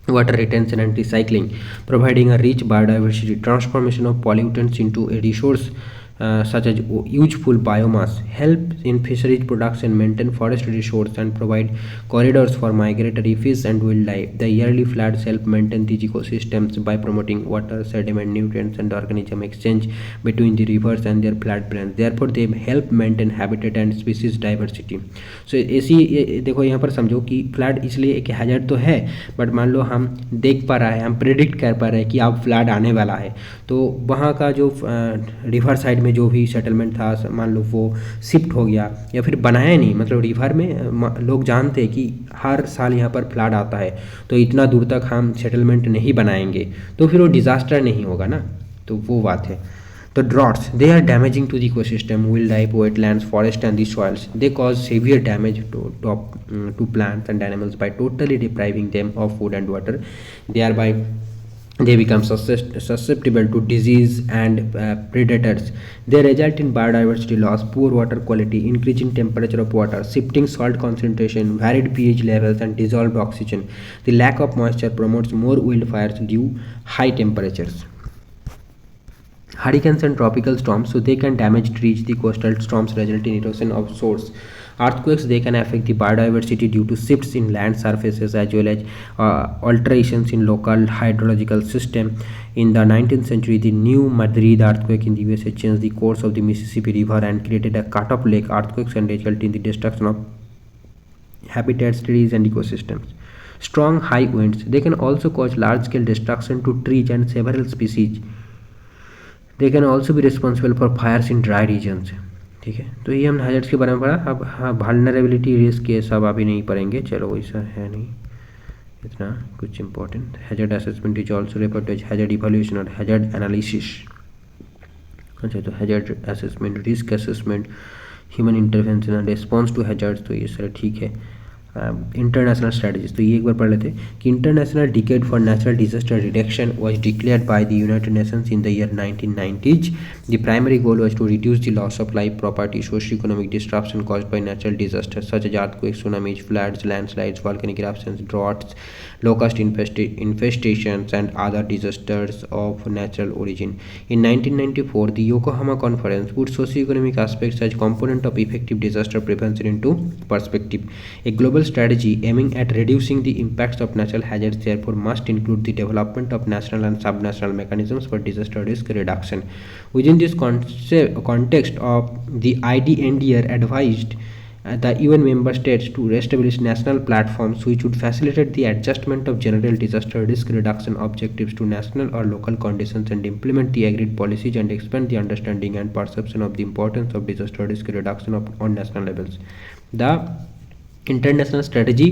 water retention and recycling, providing a rich biodiversity, transformation of pollutants into a resource such as useful biomass, help in fisheries production, maintain forest resources, and provide corridors for migratory fish and wildlife. The yearly floods help maintain these ecosystems by promoting water, sediment, nutrients, and organism exchange between the rivers and their floodplains. Therefore, they help maintain habitat and species diversity. So ऐसी देखो यहाँ पर समझो कि flood इसलिए एक hazard तो है, बट मान लो हम देख पा रहे हैं, हम प्रेडिक्ट कर पा रहे हैं कि अब फ्लड आने वाला है, तो वहाँ का जो रिवर साइड में जो भी सेटलमेंट था, मान लो वो शिफ्ट हो गया या फिर बनाया नहीं, मतलब रिवर में लोग जानते हैं कि हर साल यहाँ पर फ्लड आता है, तो इतना दूर तक हम सेटलमेंट नहीं बनाएंगे, तो फिर वो डिज़ास्टर नहीं होगा ना, तो वो बात है। The droughts, they are damaging to the ecosystem, wildlife, wetlands, forest and the soils. They cause severe damage to plants and animals by totally depriving them of food and water. Thereby, they become susceptible to disease and predators. They result in biodiversity loss, poor water quality, increasing temperature of water, shifting salt concentration, varied pH levels, and dissolved oxygen. The lack of moisture promotes more wildfires due high temperatures. Hurricanes and tropical storms, so they can damage trees. The coastal storms result in erosion of shores. Earthquakes, they can affect the biodiversity due to shifts in land surfaces as well as alterations in local hydrological system. In the 19th century, the New Madrid earthquake in the USA changed the course of the Mississippi River and created a cut-off lake. Earthquakes can result in the destruction of habitats, trees, and ecosystems. Strong high winds, they can also cause large-scale destruction to trees and several species. They can also be responsible for fires in dry regions. ठीक है, तो ये हमने hazards के बारे में पढ़ा। अब हाँ, वल्नरेबिलिटी रिस्क ये सब अभी नहीं पढ़ेंगे, चलो वैसा है नहीं इतना कुछ important. Hazard assessment is also referred to as hazard evaluation और हैजर्ड एनालिसिस। अच्छा, तो hazard assessment, risk assessment, human intervention and response to hazards, तो ये सारा ठीक है। इंटरनेशनल स्ट्रेटजीज, तो ये एक बार पढ़ लेते हैं कि international decade for natural disaster reduction was declared by the United Nations in the year 1990s. The primary goal was to reduce the loss of life, property, socio-economic disruption caused by natural disasters such as earthquakes, tsunamis, floods, landslides, volcanic eruptions, droughts, locust infestations, and other disasters of natural origin. In 1994, the Yokohama Conference put socio-economic aspects as component of effective disaster prevention into perspective. A global strategy aiming at reducing the impacts of natural hazards therefore must include the development of national and subnational mechanisms for disaster risk reduction. Within this context of the IDNDR advised the UN member states to establish national platforms which would facilitate the adjustment of general disaster risk reduction objectives to national or local conditions and implement the agreed policies and expand the understanding and perception of the importance of disaster risk reduction on national levels. The International Strategy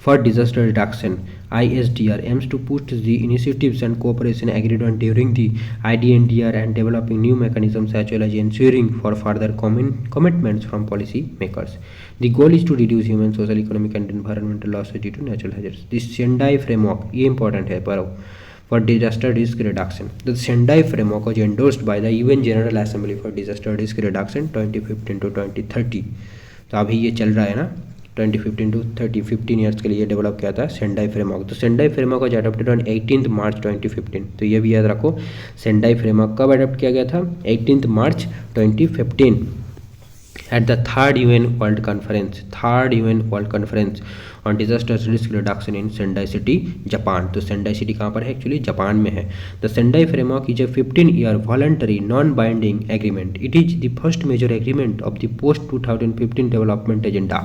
for Disaster Reduction (ISDR) aims to push the initiatives and cooperation agreed on during the IDNDR and developing new mechanisms as well as ensuring for further commitments from policy makers. The goal is to reduce human, social, economic and environmental losses due to natural hazards. The Sendai framework, ये important है पर for disaster risk reduction. The Sendai framework was endorsed by the UN General Assembly for Disaster Risk Reduction 2015 to 2030. तो अभी ये चल रहा है ना, 2015 to 30 15 ईयर्स के लिए डेवलप किया था सेंडाई फ्रेमवर्क। तो Sendai framework was adopted on 18 मार्च 2015। तो ये भी याद रखो, सेंडाई फ्रेमवर्क कब अडॉप्ट किया गया था? 18 मार्च 2015 at the third UN world conference on disaster risk reduction in Sendai city, Japan. तो सेंडाई सिटी कहाँ पर है? एक्चुअली जापान में है। The Sendai framework is a 15-year voluntary non-binding agreement. It is the first major agreement of the post-2015 development agenda.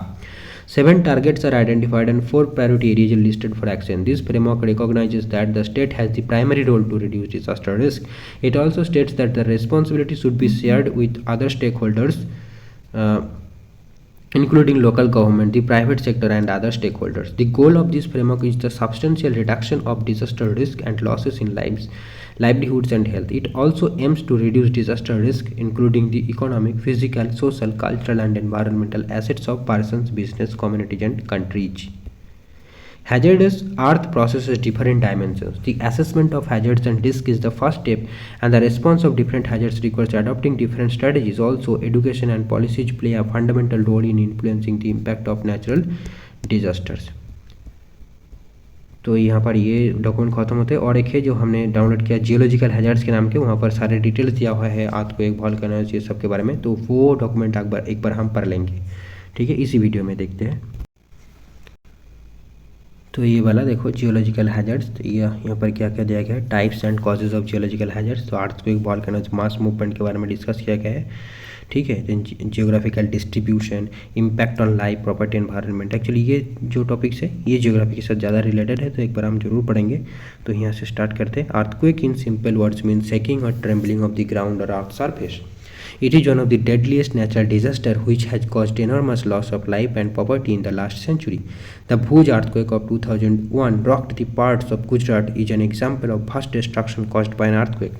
7 targets are identified and 4 priority areas are listed for action. This framework recognizes that the state has the primary role to reduce disaster risk. It also states that the responsibility should be shared with other stakeholders, including local government, the private sector and other stakeholders. The goal of this framework is the substantial reduction of disaster risk and losses in lives, livelihoods and health. It also aims to reduce disaster risk, including the economic, physical, social, cultural and environmental assets of persons, business, communities and countries. Hazardous earth processes different dimensions. The assessment of hazards and risk is the first step, and the response of different hazards requires adopting different strategies. Also, education and policies play a fundamental role in influencing the impact of natural disasters. तो यहाँ पर ये document खत्म होते हैं, और एक है जो हमने डाउनलोड किया जियोलॉजिकल हैजर्ड्स के नाम के, वहाँ पर सारे डिटेल्स दिया हुआ है अर्थक्वेक, वोल्केनोज, ये सब के बारे में। तो वो डॉक्यूमेंट एक बार हम पढ़ लेंगे, ठीक है, इसी वीडियो में देखते हैं। तो ये वाला देखो जियोलॉजिकल हैजर्ड्स, तो ये यहाँ पर क्या क्या दिया गया है? Types and causes of geological hazards. तो अर्थक्वेक, वोल्केनोज, मास मूवमेंट के बारे में डिस्कस किया गया है, ठीक है। Then geographical distribution, impact on life, property, environment. Actually ये जो टॉपिक्स है ये जियोग्राफी के साथ ज़्यादा रिलेटेड है, तो एक बार हम जरूर पढ़ेंगे। तो यहाँ से स्टार्ट करते हैं। Earthquake in simple words mean shaking और ट्रेम्बलिंग ऑफ द ग्राउंड और earth surface. It is one of the deadliest natural disasters which has caused enormous loss of life and property in the last century. The Bhuj earthquake of 2001 rocked the parts of Gujarat is an example of vast destruction caused by an earthquake.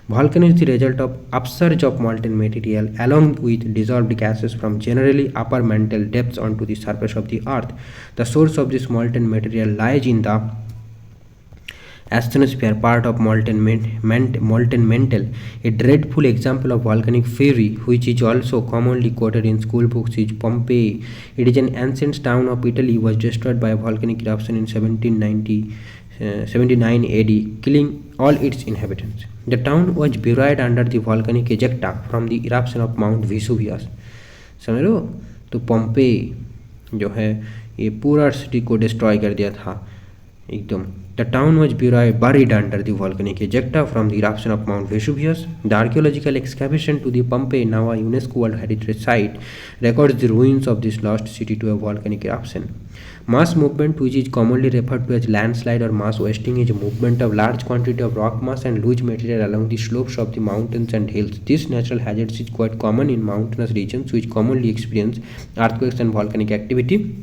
Volcano is the result of upsurge of molten material along with dissolved gases from generally upper mantle depths onto the surface of the earth. The source of this molten material lies in the asthenosphere, part of molten mantle. A dreadful example of volcanic fury, which is also commonly quoted in school books, is Pompeii. It is an ancient town of Italy, was destroyed by a volcanic eruption in 79 AD, killing all its inhabitants. The town was buried under the volcanic ejecta from the eruption of Mount Vesuvius. समझ लो, तो Pompeii जो है ये पूरा city को destroy कर दिया था एकदम. The town was buried under the volcanic ejecta from the eruption of Mount Vesuvius. The archaeological excavation to the Pompeii, now a UNESCO World Heritage Site, records the ruins of this lost city to a volcanic eruption. Mass movement, which is commonly referred to as landslide or mass wasting, is a movement of large quantity of rock mass and loose material along the slopes of the mountains and hills. This natural hazard is quite common in mountainous regions, which commonly experience earthquakes and volcanic activity,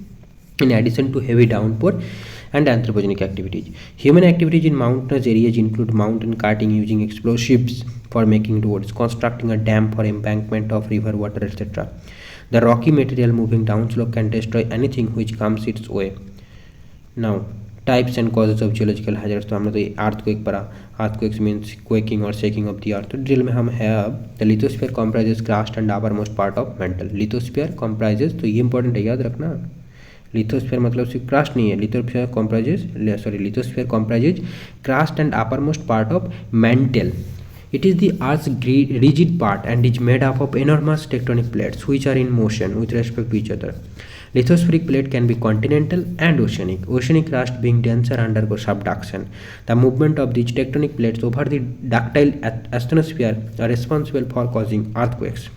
in addition to heavy downpour and anthropogenic activities. Human activities in mountainous areas include mountain cutting using explosives for making roads, constructing a dam for embankment of river water, etc. The rocky material moving downslope can destroy anything which comes its way. Now, types and causes of geological hazards. तो हमने तो ये earthquake पढ़ा. Earthquakes means quaking or shaking of the earth. तो drill में हम है अब the lithosphere comprises crust and uppermost part of mantle. Lithosphere comprises, तो ये important है, याद रखना. लिथोस्फीयर मतलब सिर्फ क्रस्ट नहीं है. Lithosphere comprises crust and uppermost part of mantle. It is the Earth's rigid part and is made up of enormous tectonic plates which are in motion with respect to each other. Lithospheric plate can be continental and oceanic. Oceanic crust being denser undergoes subduction. The movement of these tectonic plates over the ductile asthenosphere are responsible for causing earthquakes.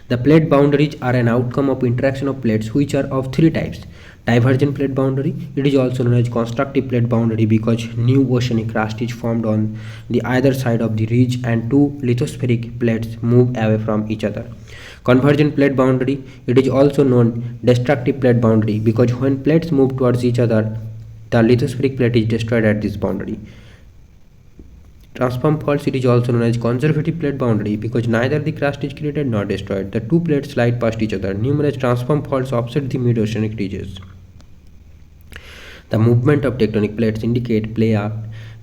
The plate boundaries are an outcome of interaction of plates which are of three types. Divergent plate boundary. It is also known as constructive plate boundary because new oceanic crust is formed on the either side of the ridge and two lithospheric plates move away from each other. Convergent plate boundary. It is also known destructive plate boundary because when plates move towards each other, the lithospheric plate is destroyed at this boundary. Transform faults. It is also known as conservative plate boundary because neither the crust is created nor destroyed. The two plates slide past each other. Numerous transform faults offset the mid-oceanic ridges. The movement of tectonic plates indicate play of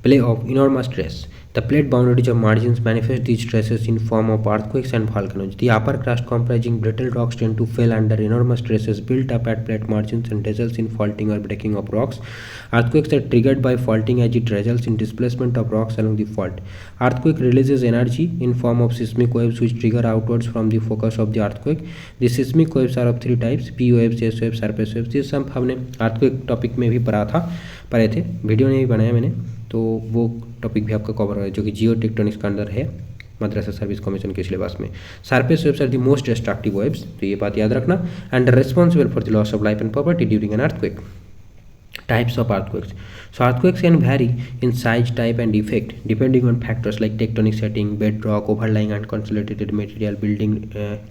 enormous stress. The plate boundaries of margins manifest these stresses in form of earthquakes and volcanoes. The upper crust comprising brittle rocks tend to fail under enormous stresses built up at plate margins and results in faulting or breaking of rocks. Earthquakes are triggered by faulting as it results in displacement of rocks along the fault. Earthquake releases energy in form of seismic waves which trigger outwards from the focus of the earthquake. The seismic waves are of three types: P waves, S waves, surface waves. ये सब हमने earthquake topic में भी पढ़े थे, video नहीं बनाया मैंने, तो वो टॉपिक भी आपका कवर है जो कि जियो टेक्टोनिक्स के अंदर है मद्रासा सर्विस कमीशन के सिलेबस में. Surface waves are the most destructive waves, तो ये बात याद रखना. And responsible for the loss of life and property during an earthquake. Types of earthquakes. So earthquakes can vary in size, type and effect depending on factors like tectonic setting, bedrock, overlying unconsolidated material, building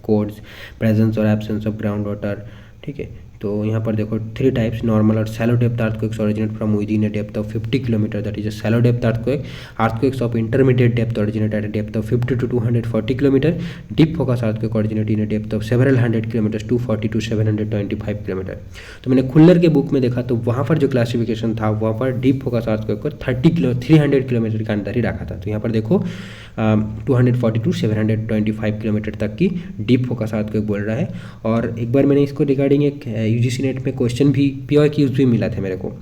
codes, presence or absence of groundwater. ठीक है, तो यहाँ पर देखो three types. Normal और shallow depth earthquakes originate from within a depth of 50 kilometre, that is a shallow depth earthquake. Earthquakes of intermediate depth originate at a depth of 50 to 240 kilometre. Deep focus earthquake originate in a depth of several hundred kilometre 240 to 725 kilometre. तो मैंने खुल्लर के book में देखा तो वहाँ पर जो classification था वहाँ पर डीप फोकस अर्थक्वेक को 300 किलोमीटर के अंदर ही रखा था. तो यहाँ पर देखो 240 to 725 किलोमीटर तक की डीप फोकस अर्थक्वेक बोल रहा है. और एक बार मैंने इसको रिगार्डिंग एक यूजीसी नेट में क्वेश्चन भी PYQs भी मिला था मेरे को,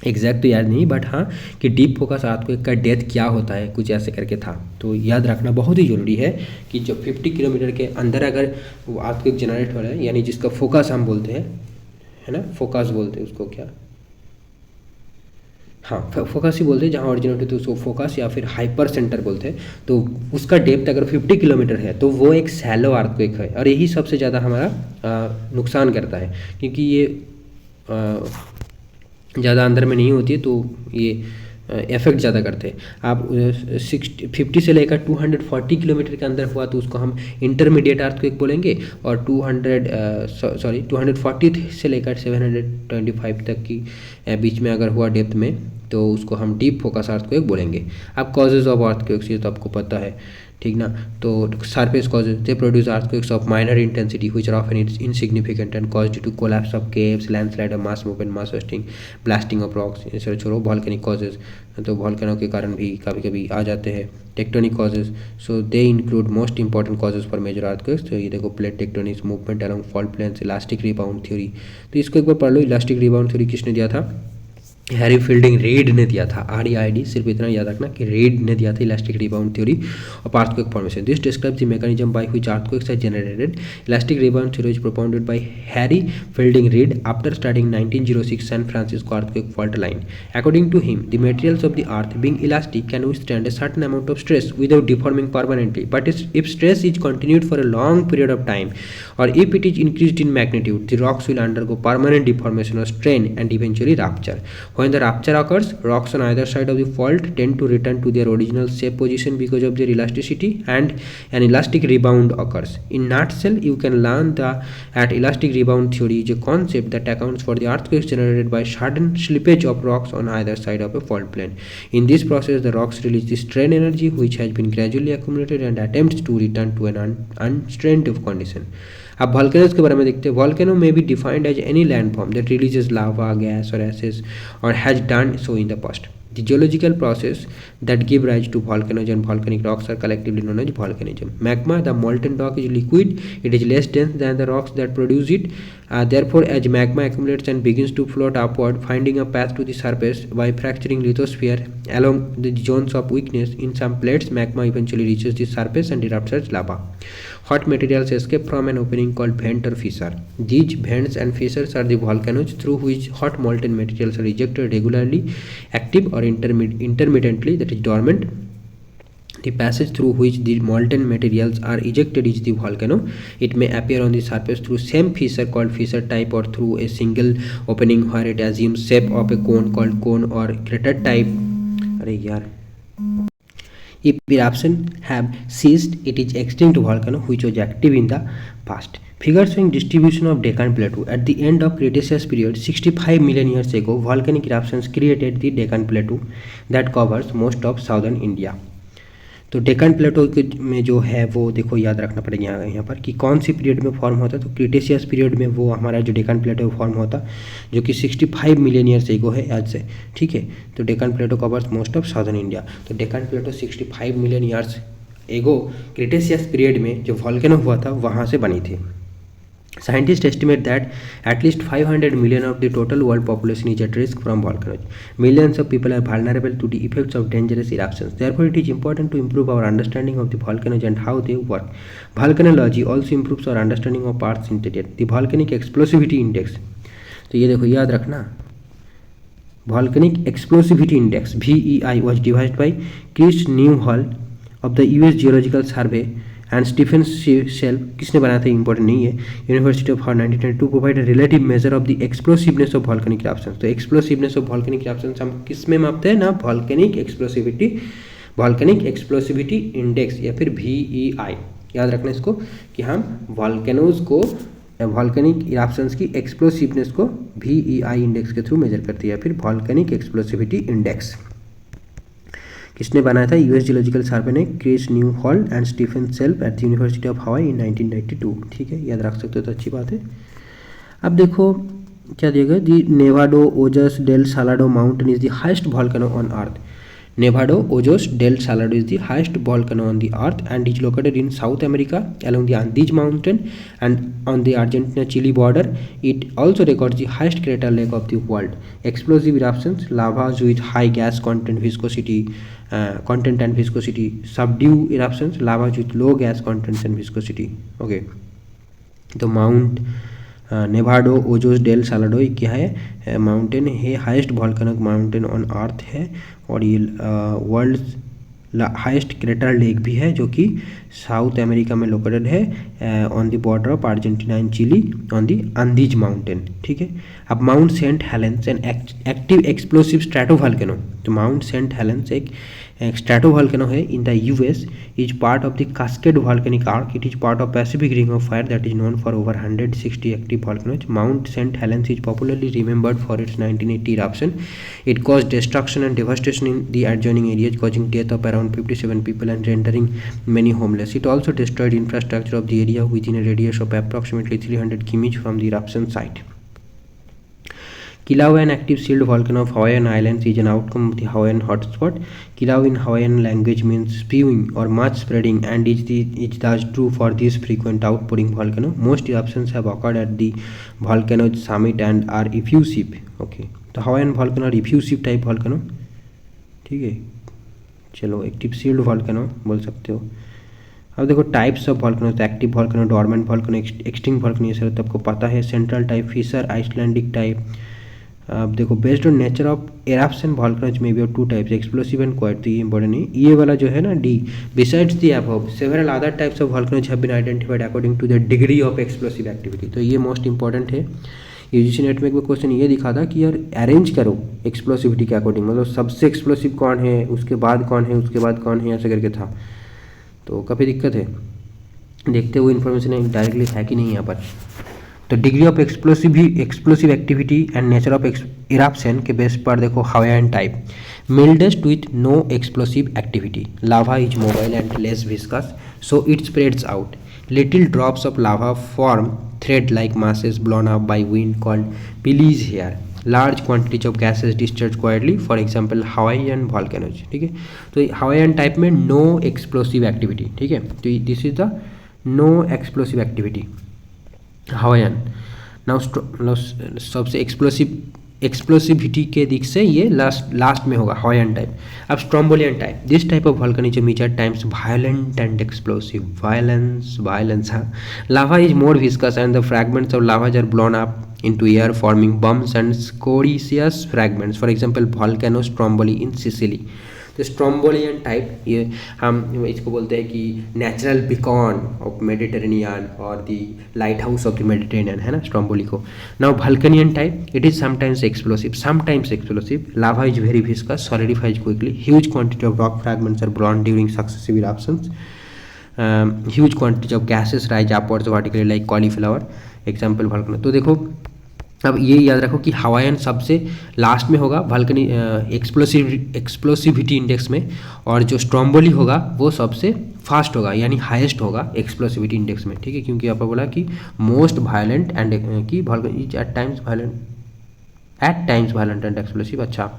एग्जैक्ट तो याद नहीं, बट हाँ कि डीप फोकस अर्थक्वेक का डेथ क्या होता है कुछ ऐसे करके था. तो याद रखना बहुत ही ज़रूरी है कि जब 50 किलोमीटर के अंदर अगर वो अर्थक्वेक जनरेट हो रहा है, यानी जिसका फोकस हम बोलते हैं, है ना, फोकस बोलते हैं उसको, क्या, हाँ फोकस ही बोलते हैं, जहाँ ओरिजिनेट होते हैं उसको फोकस या फिर हाइपर सेंटर बोलते हैं. तो उसका डेप्थ अगर 50 किलोमीटर है तो वो एक सैलो अर्थक्वेक है. और यही सबसे ज़्यादा हमारा नुकसान करता है क्योंकि ये ज़्यादा अंदर में नहीं होती है, तो ये इफेक्ट ज़्यादा करते हैं। आप 50 से लेकर 240 किलोमीटर के अंदर हुआ तो उसको हम इंटरमीडिएट अर्थक्वेक बोलेंगे, और 240 से लेकर 725 तक की बीच में अगर हुआ डेप्थ में तो उसको हम डीप फोकस अर्थक्वेक बोलेंगे। अब कॉजेज ऑफ अर्थक्वेक्स ये तो आपको पता है, ठीक ना। तो surface causes, they produce earthquakes of minor intensity which are often insignificant and cause due to collapse of caves, landslide of mass movement, mass wasting, blasting of rocks. इसे छोड़ो, वॉल्केनिक कॉजेज, तो वॉल्केनो के कारण भी कभी कभी आ जाते हैं। Tectonic causes, so they include most important causes for major earthquakes. तो ये देखो, plate tectonics, movement along fault planes, elastic rebound theory. तो इसको एक बार पढ़ लो, इलास्टिक रिबाउंड थ्योरी किसने दिया था? हैरी फील्डिंग रीड ने दिया था। REID, सिर्फ इतना याद रखना कि रीड ने दिया था elastic rebound theory of earthquake formation. This describes the mechanism by which earthquakes are generated. Elastic rebound theory is propounded by Harry Fielding Reid after studying 1906 San Francisco earthquake fault line. According to him, the materials of the earth, being elastic, can withstand a certain amount of stress without deforming permanently. But if stress is continued for a long period of time, or if it is increased in magnitude, the rocks will undergo permanent deformation or strain and eventually rupture. When the rupture occurs, rocks on either side of the fault tend to return to their original safe position because of their elasticity, and an elastic rebound occurs. In nutshell, you can learn that elastic rebound theory is a concept that accounts for the earthquakes generated by sudden slippage of rocks on either side of a fault plane. In this process, the rocks release the strain energy which has been gradually accumulated and attempts to return to an unstrained condition. अब volcanoes के बारे में देखते हैं। Volcano में be defined as any landform that releases lava, gas और ashes और has done so in the past. The geological process that give rise to volcanoes and volcanic rocks are collectively known as volcanism. Magma, the molten rock, is liquid. It is less dense than the rocks that produce it. Therefore, as magma accumulates and begins to float upward, finding a path to the surface by fracturing lithosphere along the zones of weakness in some plates, magma eventually reaches the surface and erupts as lava. Hot materials escape from an opening called vent or fissure. These vents and fissures are the volcanoes through which hot molten materials are ejected regularly, active or intermittently, that is dormant. The passage through which the molten materials are ejected is the volcano. It may appear on the surface through same fissure called fissure type, or through a single opening where it assumes shape of a cone called cone or crater type. अरे यार, if eruption have ceased, it is extinct volcano which was active in the past. Figure showing distribution of Deccan Plateau. At the end of Cretaceous period, 65 million years ago, volcanic eruptions created the Deccan Plateau that covers most of southern India. तो डेक्कन प्लेटो में जो है वो देखो याद रखना पड़ेगा यहाँ पर कि कौन सी पीरियड में फॉर्म होता है। तो क्रिटेशियस पीरियड में वो हमारा जो डेक्कन प्लेटो फॉर्म होता जो कि 65 मिलियन ईयर्स एगो है आज से, ठीक है। तो Deccan plateau covers most of southern India. तो Deccan plateau 65 million years ago Cretaceous period में जो वॉल्केनो हुआ था वहाँ से बनी थी। Scientists estimate that at least 500 million of the total world population is at risk from volcanoes. Millions of people are vulnerable to the effects of dangerous eruptions. Therefore, it is important to improve our understanding of the volcanoes and how they work. Volcanology also improves our understanding of Earth's interior. The Volcanic Explosivity Index. तो ये देखो याद रखना, Volcanic Explosivity Index (VEI) was devised by Chris Newhall of the US Geological Survey and Stephen Self, किसने बनाया था important नहीं है, university of Harvard 1922, provide relative measure of the explosiveness of volcanic eruptions. तो एक्सप्लोसिवनेस ऑफ वॉल्केनिक इरप्शंस हम किस में मापते हैं ना, वॉल्केनिक एक्सप्लोसिविटी इंडेक्स या फिर VEI। याद रखना इसको कि हम वॉल्केनोज को, वॉल्केनिक इरप्शंस की एक्सप्लोसिवनेस को VEI इंडेक्स के थ्रू मेजर करती है, या फिर वॉल्केनिक एक्सप्लोसिविटी इंडेक्स। किसने बनाया था, यूएस जियोलॉजिकल सर्वे ने, Chris Newhall and Stephen Self at the University of Hawaii in 1992, ठीक है, याद रख सकते हो तो अच्छी बात है। अब देखो क्या दिया गया, the Nevado Ojos del Salado mountain is the highest volcano on earth. Nevado Ojos del Salado is the highest volcano on the earth and is located in South America along the Andes Mountain and on the Argentina-Chile border. It also records the highest crater lake of the world. Explosive eruptions, lavas with high gas content and viscosity, subdue eruptions, lavas with low gas contents and viscosity. Okay, तो mount नेवाडो Ojos del सालाडो क्या है, mountain है, highest volcanic mountain on earth है, और ये world highest crater lake भी है जो कि साउथ अमेरिका में लोकेटेड है on the border of Argentina and Chile on the Andes mountain. ठीक है। अब Mount Saint Helens an active explosive stratovolcano, तो माउंट सेंट हेलेंस एक स्ट्रैटोवोल्केनो है in the US, is part of the Cascade volcanic arc, it is part of Pacific ring of fire that is known for over 160 active volcanoes. Mount Saint Helens is popularly remembered for its 1980 eruption. It caused destruction and devastation in the adjoining areas, causing death of around 57 people and rendering many homeless. It also destroyed infrastructure of the area within a radius of approximately 300 km from the eruption site. Kilauea, an active sealed volcano of Hawaiian Islands, is an outcome of the Hawaiian hotspot. Kilauea in Hawaiian language means spewing or much spreading, and is thus true for this frequent outpouring volcano. Most eruptions have occurred at the volcano's summit and are effusive. Okay, तो Hawaiian volcano effusive type volcano, ठीक है। चलो active sealed volcano बोल सकते हो। अब देखो types of volcano, तो active volcano, dormant volcano, extinct volcano, ये सारा तो आपको पता है। Central type, fissure, Icelandic type. अब देखो based on nature of eruption volcanoes में भी of two types, explosive and quiet, तो ये इंपॉर्टेंट है। ये वाला जो है ना D, besides the above several other types of volcanoes have been identified according to the degree of explosive activity, तो ये मोस्ट इंपॉर्टेंट है। यूजीसी नेट में क्वेश्चन ये दिखा था कि यार अरेंज करो एक्सप्लोसिविटी के अकॉर्डिंग, मतलब सबसे एक्सप्लोसिव कौन है, उसके बाद कौन है, उसके बाद कौन है, ऐसे करके था, तो काफ़ी दिक्कत है। देखते हुए इन्फॉर्मेशन डायरेक्टली है कि नहीं यहाँ पर। तो degree of explosive activity and nature of eruption के बेस पर देखो Hawaiian type, mildest with no explosive activity, lava is mobile and less viscous so it spreads out, little drops of lava form thread like masses blown up by wind called pillys here, large quantities of gases discharged quietly, for example Hawaiian volcanoes। ठीक है, तो Hawaiian type में no explosive activity, ठीक है, तो this is the no explosive activity Hawaiian. Now सबसे explosivity के दिख से ये लास्ट में होगा हवाईयन टाइप। अब Strombolian type, this type of volcanism is at times violent and explosive, violence हाँ, lava is more viscous and the fragments of lava are blown up into air forming bumps and scoriaceous fragments, for example volcano stromboli in Sicily। तो स्ट्रोम्बोलियन type ये हम इसको बोलते हैं कि natural Beacon of Mediterranean और the lighthouse of the Mediterranean, है ना स्ट्रोम्बोली को। Now Vulcanian type, it is sometimes explosive, lava is very viscous, solidifies quickly, huge quantity of rock fragments are blown during successive eruptions, huge quantity of gases rise upwards vertically like cauliflower, example Vulcano. तो देखो अब ये याद रखो कि Hawaiian सबसे last में होगा वल्कनी एक्सप्लोसिविटी इंडेक्स में, और जो स्ट्रोम्बोली होगा वो सबसे फास्ट होगा यानी हाईएस्ट होगा एक्सप्लोसिविटी इंडेक्स में, ठीक है, क्योंकि यहाँ पर बोला कि मोस्ट वायलेंट एंड कि is at times violent and explosive. अच्छा,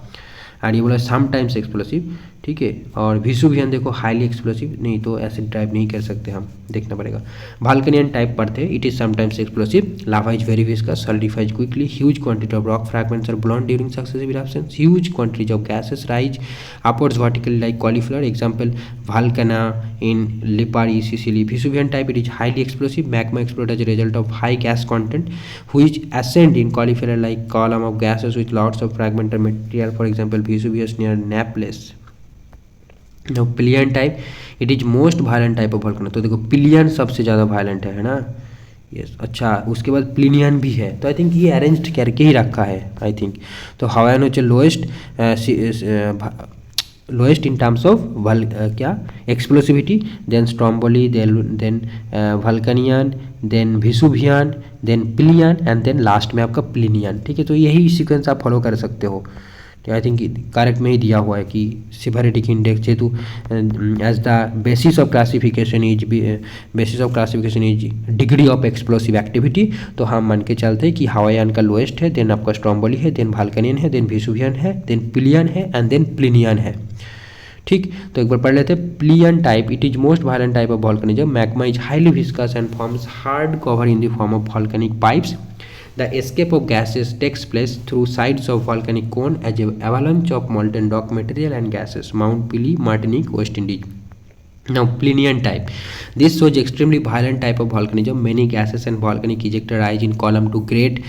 और ये बोला समटाइम्स एक्सप्लोसिव, ठीक है। और विसुवियन देखो हाईली एक्सप्लोसिव, नहीं तो एसिड ड्राइव नहीं कर सकते हम, देखना पड़ेगा। वल्केनियन टाइप पढ़ते, it is sometimes explosive, lava is very viscous, solidifies quickly, huge quantity of rock fragments are blown during successive eruptions, huge quantities of gases rise upwards vertically like cauliflower, example Vulcano in Lipari Sicily. Vesuvian type, it is highly explosive, magma explode as a result of high gas content which ascend in caulifelar like column of gases with lots of fragmentary material, for example Vesuvius near Naples। Now pillion type, it is most violent type of volcano, तो देखो pillion सबसे ज़्यादा violent है ना, yes. अच्छा, उसके बाद प्लिनियन भी है, तो आई थिंक ये अरेंज करके ही रखा है आई थिंक। तो हवाईयन होचे लोएस्ट इन टर्म्स ऑफ क्या explosivity, then Stromboli, then Vulcanian, then Vesuvian, then Pelean and then last में आपका प्लिनियन, ठीक है। तो यही सीक्वेंस आप फॉलो कर सकते हो, आई थिंक करेक्ट में ही दिया हुआ है कि सिवियरिटी इंडेक्स जेतु as the basis of classification is degree of explosive activity, तो हम मान के चलते हैं कि हवाईयन का लोएस्ट है, देन आपका स्ट्रोम्बोली है, देन वल्केनियन है, देन विसुवियन है, देन पिलियन है एंड देन प्लिनियन है, ठीक। तो एक बार पढ़ लेते हैं। Plinian type, it is most violent type of volcanism, magma is highly viscous and forms hard cover in the form of volcanic pipes. The escape of gases takes place through sides of volcanic cone as an avalanche of molten rock material and gases. Mount Pelee, Martinique, West Indies. Now Plinian type, this shows extremely violent type of volcanism. Many gases and volcanic ejecta rise in column to great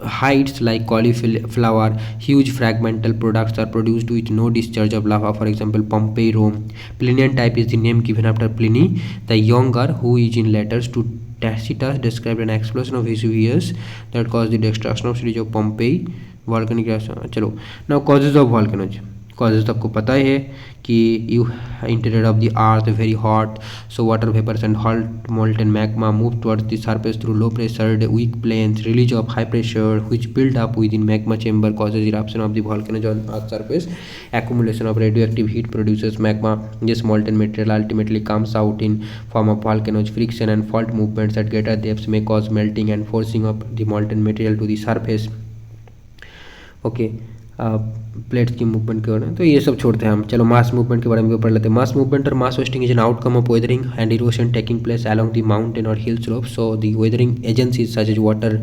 heights like cauliflower, huge fragmental products are produced with no discharge of lava. For example, Pompeii, Rome. Plinian type is the name given after Pliny the Younger, who is in letters to Tacitus described an explosion of Vesuvius that caused the destruction of cities of Pompeii. Volcanic eruption. चलो, now causes of volcanoes. Causes तो आपको पता ही है कि you interior of the earth very hot, so water vapors and hot molten magma move towards the surface through low pressure weak plains. Release of high pressure which build up within magma chamber causes eruption of the volcanoes on earth surface. Accumulation of radioactive heat produces magma. This molten material ultimately comes out in form of volcanoes. Friction and fault movements at greater depths may cause melting and forcing of the molten material to the surface. Okay, plates की movement के बारे में तो ये सब छोड़ते हैं हम. चलो मास मूवमेंट के बारे में पढ़ लेते हैं. मास मूवमेंट और mass wasting is an outcome of weathering and erosion taking place along the mountain और hill slope. So the weathering agencies such as water,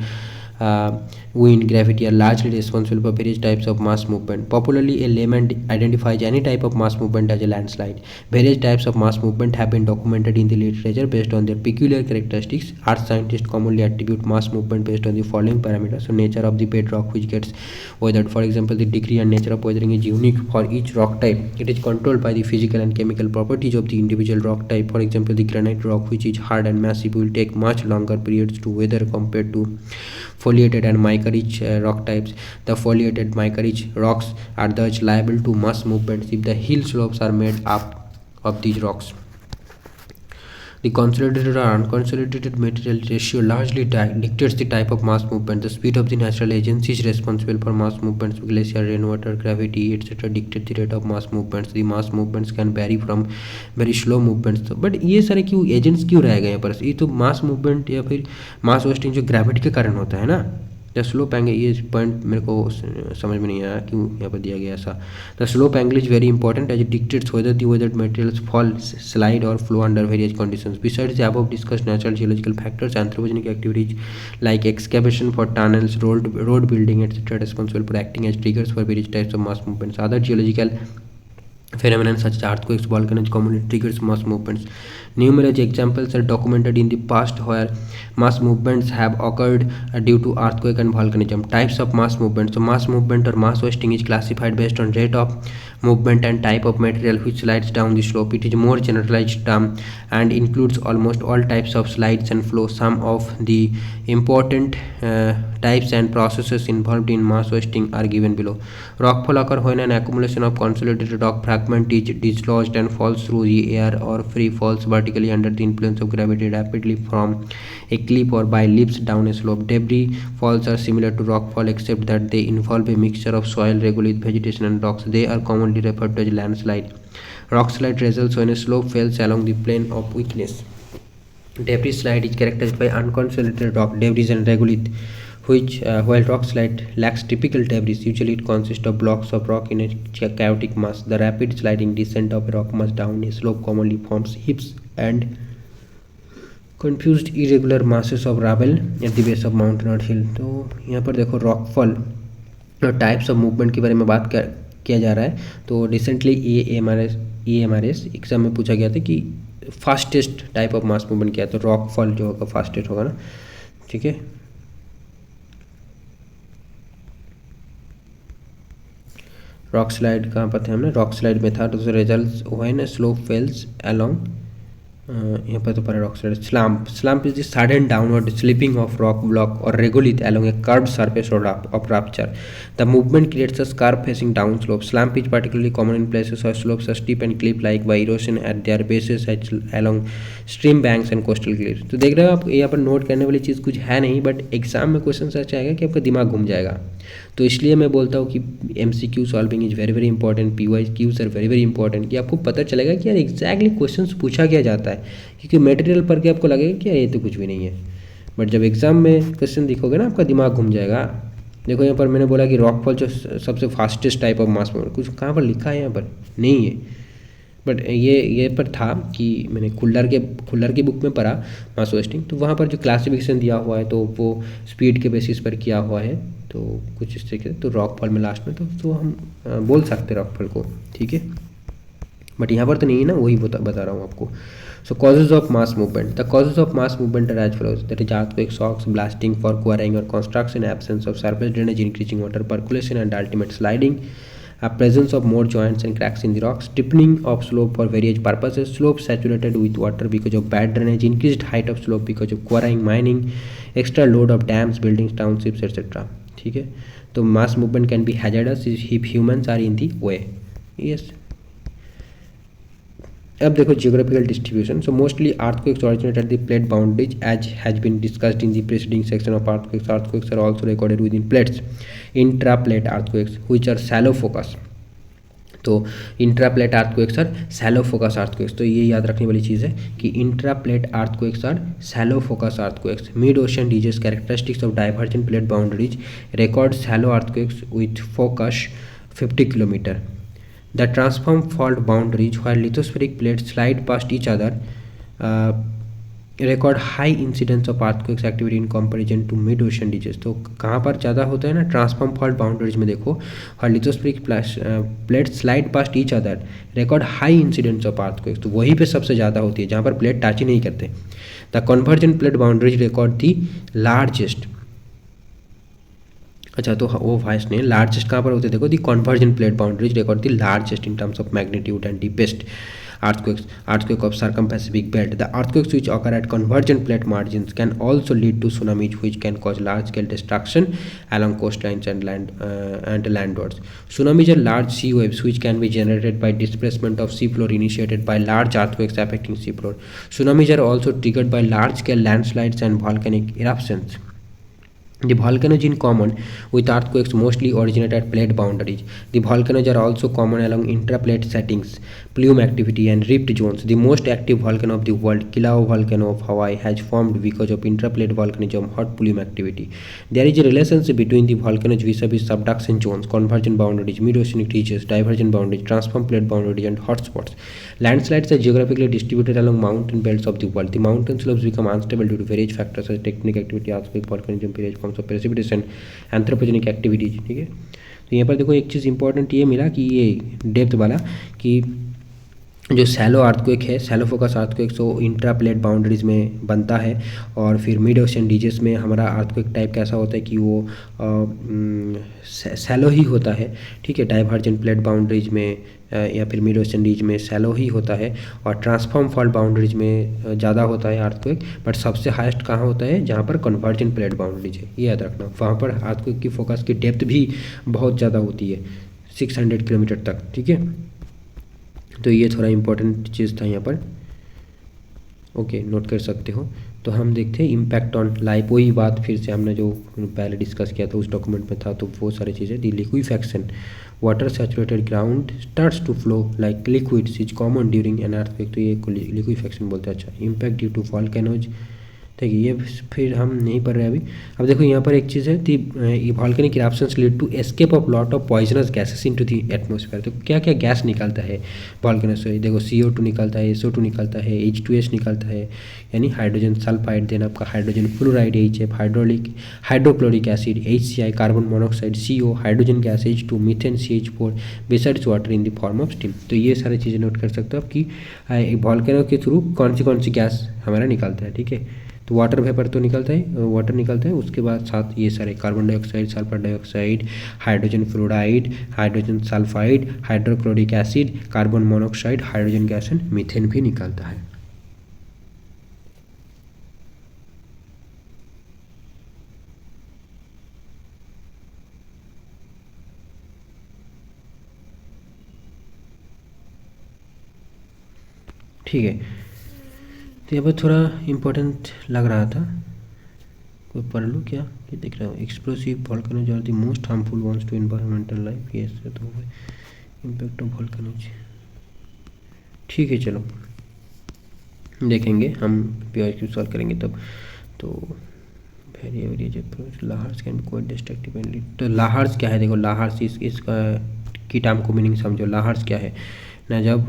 wind, gravity are largely responsible for various types of mass movement. Popularly, a layman identifies any type of mass movement as a landslide. Various types of mass movement have been documented in the literature based on their peculiar characteristics. Earth scientists commonly attribute mass movement based on the following parameters. So, nature of the bedrock which gets weathered. For example, the degree and nature of weathering is unique for each rock type. It is controlled by the physical and chemical properties of the individual rock type. For example, the granite rock, which is hard and massive, will take much longer periods to weather compared to foliated and mica-rich rock types. The foliated mica-rich rocks are thus liable to mass movements if the hill slopes are made up of these rocks. The consolidated or unconsolidated material ratio largely dictates the type of mass movement. The speed of the natural agencies responsible for mass movements, glacier, rainwater, gravity, etc., dictate the rate of mass movements. The mass movements can vary from very slow movements. But ये सारे क्यों agents क्यों रह गए यहाँ पर? ये तो मास मूवमेंट या फिर मास वेस्टिंग जो ग्रेविटी के कारण होता है ना. द स्लोप एंगल, ये पॉइंट मेरे को समझ में नहीं आया क्यों यहाँ पर दिया गया ऐसा. The slope angle is very important as it dictates whether the weathered materials fall, slide और flow under various conditions. Besides the above discussed natural geological factors, anthropogenic activities like excavation for tunnels, road building etcetera responsible for acting as triggers for various types of mass movements. Other geological phenomena such as earthquakes, volcanoes, commonly triggers mass movements. Numerous examples are documented in the past where mass movements have occurred due to earthquake and volcanism. Types of mass movement. So mass movement or mass wasting is classified based on rate of movement and type of material which slides down the slope. It is a more generalized term and includes almost all types of slides and flow. Some of the important types and processes involved in mass wasting are given below. Rockfall occurs when an accumulation of consolidated rock fragment is dislodged and falls through the air or free falls vertically under the influence of gravity rapidly from a cliff or by leaps down a slope. Debris falls are similar to rockfall except that they involve a mixture of soil, regolith, vegetation and rocks. They are commonly referred to as landslide. Rockslide results when a slope fails along the plane of weakness. Debris slide is characterized by unconsolidated rock, debris and regolith, which while rock slide lacks typical debris, usually it consists of blocks of rock in a chaotic mass. The rapid sliding descent of a rock mass down a slope commonly forms heaps and confused irregular masses of rubble at the base of mountain or hill. तो यहाँ पर देखो rockfall और types of movement के बारे में बात किया जा रहा है. तो रिसेंटली EMRS एग्जाम में पूछा गया था कि fastest type of mass movement क्या है. तो रॉकफॉल जो होगा फास्टेस्ट होगा ना. ठीक है, रॉक स्लाइड कहाँ पर थे हमने, रॉक स्लाइड में था. तो result when slope fails along, यहाँ पर तो पर rock slide. Slump is the sudden downward slipping of rock block और regolith along a curved surface of rupture. The movement creates a scarp facing down slope. Slump is particularly common in places where slopes are steep and cliff-like by erosion at their bases along stream banks and coastal cliffs. तो देख रहे हो आप, यहाँ पर note करने वाली चीज़ कुछ है नहीं, बट एग्जाम में क्वेश्चन सच आएगा कि आपका दिमाग घूम जाएगा. तो इसलिए मैं बोलता हूँ कि MCQ solving is very very important, PYQs are very very important, कि आपको पता चलेगा कि यार एग्जैक्टली क्वेश्चन पूछा क्या जाता है. क्योंकि मटेरियल पढ़ के आपको लगेगा कि यार ये तो कुछ भी नहीं है, बट जब एग्जाम में क्वेश्चन दिखोगे ना आपका दिमाग घूम जाएगा. देखो यहाँ पर मैंने बोला कि रॉकफॉल जो सबसे fastest type of mass movement, कुछ कहाँ पर लिखा है यहाँ पर नहीं है, बट ये पर था कि मैंने खुल्लर की बुक में पढ़ा मास वेस्टिंग. तो वहाँ पर जो क्लासिफिकेशन दिया हुआ है तो वो स्पीड के बेसिस पर किया हुआ है. तो कुछ इस तरीके से तो रॉकफॉल में लास्ट में तो हम बोल सकते हैं रॉकफॉल को. ठीक है, बट यहाँ पर तो नहीं है ना, वही बता रहा हूँ आपको. So causes of mass movement. The causes of mass movement are as follows. That is earthquake, shocks, blasting for quarrying or construction, absence of surface drainage, increasing water percolation and ultimate sliding, presence of more joints and cracks in the rocks, steepening of slope for various purposes, slope saturated with water because of bad drainage, increased height of slope because of quarrying, mining, extra load of dams, buildings, townships, etc. ठीक है. तो mass movement can be hazardous if humans are in the way. Yes. अब देखो geographical distribution. So mostly earthquakes originate at the plate boundaries as has been discussed in the preceding section of earthquakes. Earthquakes are also recorded within plates. Intra plate earthquakes which are shallow focus. तो intra plate earthquakes are shallow focus earthquakes. तो ये याद रखने वाली चीज़ है कि intra plate earthquakes are shallow focus earthquakes. Mid ocean ridges characteristics of divergent plate boundaries record shallow earthquakes with focus 50 kilometre. The transform fault boundaries where lithospheric plates slide past each other record high incidence of earthquakes activity in comparison to mid ocean ridges. तो कहाँ पर ज़्यादा होता है ना, transform fault boundaries में देखो, और lithospheric plate slide past each other record high incidence of earthquakes. तो वहीं पे सबसे ज़्यादा होती है जहाँ पर प्लेट टच ही नहीं करते. The convergent plate boundaries record the largest. अच्छा, तो वो वॉइस ने लार्जेस्ट कहाँ पर होते हैं देखो, the convergent plate boundaries record the largest in terms of magnitude and deepest earthquake of circumpacific belt. The earthquakes which occur at convergent plate margins can also lead to tsunamis which can cause large scale destruction along coastlines and landwards. Tsunamis are large sea waves which can be generated by displacement of seafloor initiated by large earthquakes affecting seafloor. Tsunamis are also triggered by large scale landslides and volcanic eruptions. The volcanoes in common with earthquakes mostly originate at plate boundaries. The volcanoes are also common along intraplate settings, plume activity and rift zones. The most active volcano of the world, Kilauea volcano of Hawaii, has formed because of intraplate volcanism, hot plume activity. There is a relationship between the volcanoes vis-a-vis subduction zones, convergent boundaries, mid-oceanic ridges, divergent boundaries, transform plate boundaries and hotspots. Landslides are geographically distributed along mountain belts of the world. The mountain slopes become unstable due to various factors such as tectonic activity, earthquake, volcanism, various forms of precipitation, anthropogenic activities. ठीक है. तो यहाँ पर देखो एक चीज़ important ये मिला कि ये डेप्थ वाला कि जो सैलो अर्थक्वेक है, shallow focus earthquake, so intra plate boundaries में बनता है. और फिर मिड ओशन रीजस में हमारा अर्थक्वेक टाइप कैसा होता है कि वो सैलो ही होता है. ठीक है. डाइवर्जेंट प्लेट बाउंड्रीज में या फिर मिड ओशन रीज में सैलो ही होता है. और ट्रांसफॉर्म फॉल्ट बाउंड्रीज में ज़्यादा होता है अर्थक्वेक. बट सबसे हाईएस्ट कहाँ होता है, जहाँ पर कन्वर्जेंट प्लेट बाउंड्रीज है. ये याद रखना. वहाँ पर अर्थक्वेक की फोकस की डेप्थ भी बहुत ज़्यादा होती है, 600 किलोमीटर तक. ठीक है. तो ये थोड़ा इम्पोर्टेंट चीज़ था यहाँ पर. ओके, नोट कर सकते हो. तो हम देखते हैं इम्पैक्ट ऑन लाइफ. वही बात फिर से हमने जो पहले डिस्कस किया था उस डॉक्यूमेंट में था. तो वो सारी चीज़ें. The liquefaction, water saturated ground starts to flow like liquids is common during an earthquake. तो ये लिक्विफैक्शन बोलते हैं. अच्छा, इम्पैक्ट ड्यू टू वोल्केनोज. देखिए ये फिर हम नहीं पढ़ रहे अभी. अब देखो यहाँ पर एक चीज़ है, the volcanic eruptions lead to escape of lot of poisonous gases into the atmosphere. तो क्या क्या गैस निकलता है वोल्केनोस से. देखो CO2 निकलता है, SO2 निकलता है, H2S निकलता है यानी हाइड्रोजन सल्फाइड, देन आपका hydrogen fluoride HF, hydrochloric acid HCl, carbon monoxide CO, hydrogen gas H2, methane CH4, besides water in the form of steam. तो ये सारी चीज़ें नोट कर सकते हो आप कि वोल्केनो के थ्रू कौन सी गैस हमारा निकलता है. ठीक है. तो वाटर वेपर तो निकलता है, वाटर निकलता है. उसके बाद साथ ये सारे carbon dioxide, sulphur dioxide, hydrogen fluoride, hydrogen sulphide, hydrochloric acid, carbon monoxide, hydrogen gas and methane भी निकलता है. ठीक है. तो यहाँ पर थोड़ा इम्पोर्टेंट लग रहा था, कोई पढ़ लूँ क्या. ये देख रहा हूँ. Explosive volcanoes are the most harmful ones to environmental life. ये तो इम्पैक्ट ऑफ वोल्केनोज. ठीक है, चलो देखेंगे हम PYQ सॉल्व करेंगे तब. तो lahars can be quite destructive and lead. तो लाहर्स क्या है देखो. लाहर्स इसका की टर्म को मीनिंग समझो. लाहर्स क्या है ना, जब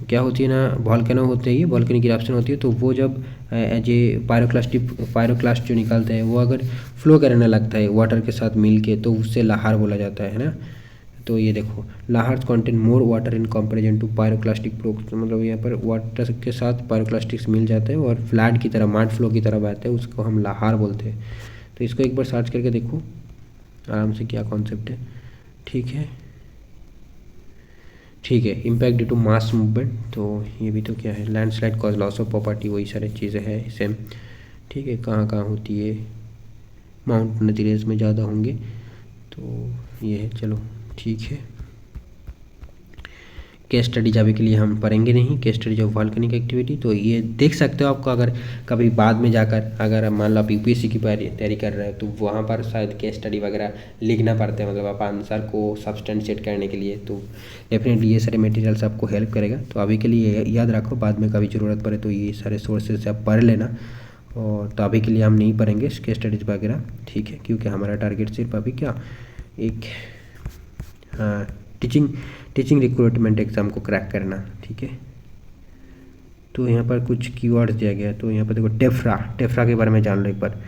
क्या होती है ना, वोल्केनो होते ही वोल्केनिक इरप्शन होती है. तो वो जब एज ए पायरोक्लास्ट जो निकलता है वो अगर फ्लो करने लगता है वाटर के साथ मिल के, तो उससे लाहर बोला जाता है ना. तो ये देखो lahars contain more water in comparison to pyroclastic flow, तो मतलब यहाँ पर वाटर के साथ पायरोक्लास्टिक्स मिल जाते हैं और फ्लैट की तरह माड फ्लो की तरह बहते हैं, उसको हम लाहर बोलते हैं। तो इसको एक बार सर्च करके देखो आराम से क्या कॉन्सेप्ट है। ठीक है impact due to mass movement, तो ये भी तो क्या है, landslide cause loss of property, वही सारी चीज़ें हैं सेम। ठीक है कहाँ कहाँ होती है, माउंट नतीरेज में ज़्यादा होंगे, तो ये है। चलो ठीक है, केस स्टडीज अभी के लिए हम पढ़ेंगे नहीं, case studies of volcanic activity. तो ये देख सकते हो आपको, अगर कभी बाद में जाकर अगर मान लो आप यूपीएससी की तैयारी कर रहे हो तो वहाँ पर शायद केस स्टडी वगैरह लिखना पड़ता है, मतलब आप आंसर को सब्सटेंशिएट करने के लिए, तो डेफिनेटली ये सारे मटेरियल्स आपको हेल्प करेगा। तो अभी के लिए याद रखो, बाद में कभी ज़रूरत पड़े तो ये सारे सोर्सेज से आप पढ़ लेना। और तो अभी के लिए हम नहीं पढ़ेंगे केस स्टडीज वगैरह, ठीक है, क्योंकि हमारा टारगेट सिर्फ अभी क्या एक टीचिंग रिक्रूटमेंट एग्ज़ाम को क्रैक करना, ठीक है। तो यहाँ पर कुछ कीवर्ड्स दिया गया है, तो यहाँ पर देखो टेफ्रा के बारे में जान लो एक बार,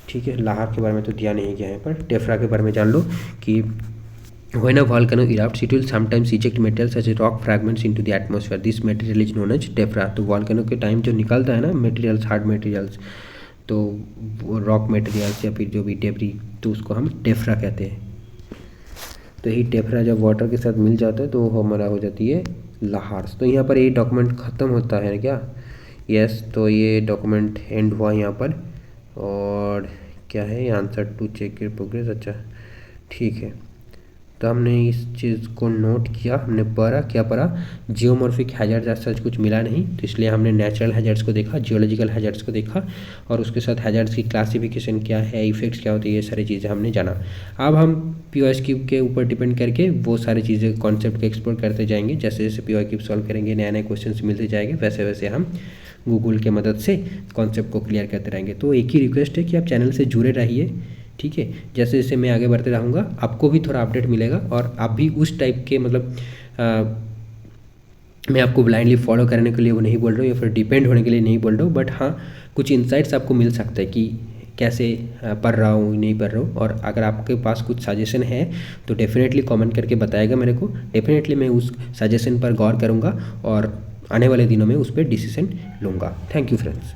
ठीक है। लाहर के बारे में तो दिया नहीं गया है, पर टेफ्रा के बारे में जान लो कि when a volcano erupts it will sometimes eject materials such as rock fragments into the atmosphere, this material is known as tephra. तो वॉल्केनो के टाइम जो निकलता है ना मटेरियल्स, हार्ड मटेरियल्स, तो रॉक मटेरियल्स या फिर जो भी डेब्री, तो उसको हम टेफ्रा कहते हैं। तो ये टेफ्रा जब वाटर के साथ मिल जाता है तो वो हमारा हो जाती है लाहर्स। तो यहाँ पर ये डॉक्यूमेंट ख़त्म होता है क्या, यस। तो ये डॉक्यूमेंट एंड हुआ यहाँ पर, और क्या है answer to check your progress, अच्छा ठीक है। तो हमने इस चीज़ को नोट किया, हमने पढ़ा, क्या पढ़ा, जियोमॉर्फिक हैजर्ड्स ऐसा कुछ मिला नहीं, तो इसलिए हमने नेचुरल हैजर्ड्स को देखा, जियोलॉजिकल हैजर्ड्स को देखा, और उसके साथ हैजर्ड्स की क्लासिफिकेशन क्या है, इफेक्ट्स क्या होती है, ये सारी चीज़ें हमने जाना। अब हम पीओएस क्यूब के ऊपर डिपेंड करके वो सारी चीज़ें कॉन्सेप्ट को एक्सप्लोर करते जाएंगे। जैसे जैसे पीओएस क्यूब सॉल्व करेंगे, नए नए क्वेश्चन मिलते जाएंगे, वैसे वैसे हम गूगल के मदद से कॉन्सेप्ट को क्लियर करते रहेंगे। तो एक ही रिक्वेस्ट है कि आप चैनल से जुड़े रहिए, ठीक है। जैसे जैसे मैं आगे बढ़ते रहूँगा आपको भी थोड़ा अपडेट मिलेगा, और आप भी उस टाइप के मतलब मैं आपको ब्लाइंडली फॉलो करने के लिए वो नहीं बोल रहा हूँ, या फिर डिपेंड होने के लिए नहीं बोल रहा हूँ, बट हाँ कुछ इंसाइट्स आपको मिल सकता है कि कैसे पढ़ रहा हूँ नहीं पढ़ रहा हूँ। और अगर आपके पास कुछ सजेशन है तो डेफिनेटली कमेंट करके बताएगा मेरे को, डेफिनेटली मैं उस सजेशन पर गौर करूँगा और आने वाले दिनों में उस पर डिसीजन लूँगा। Thank you friends.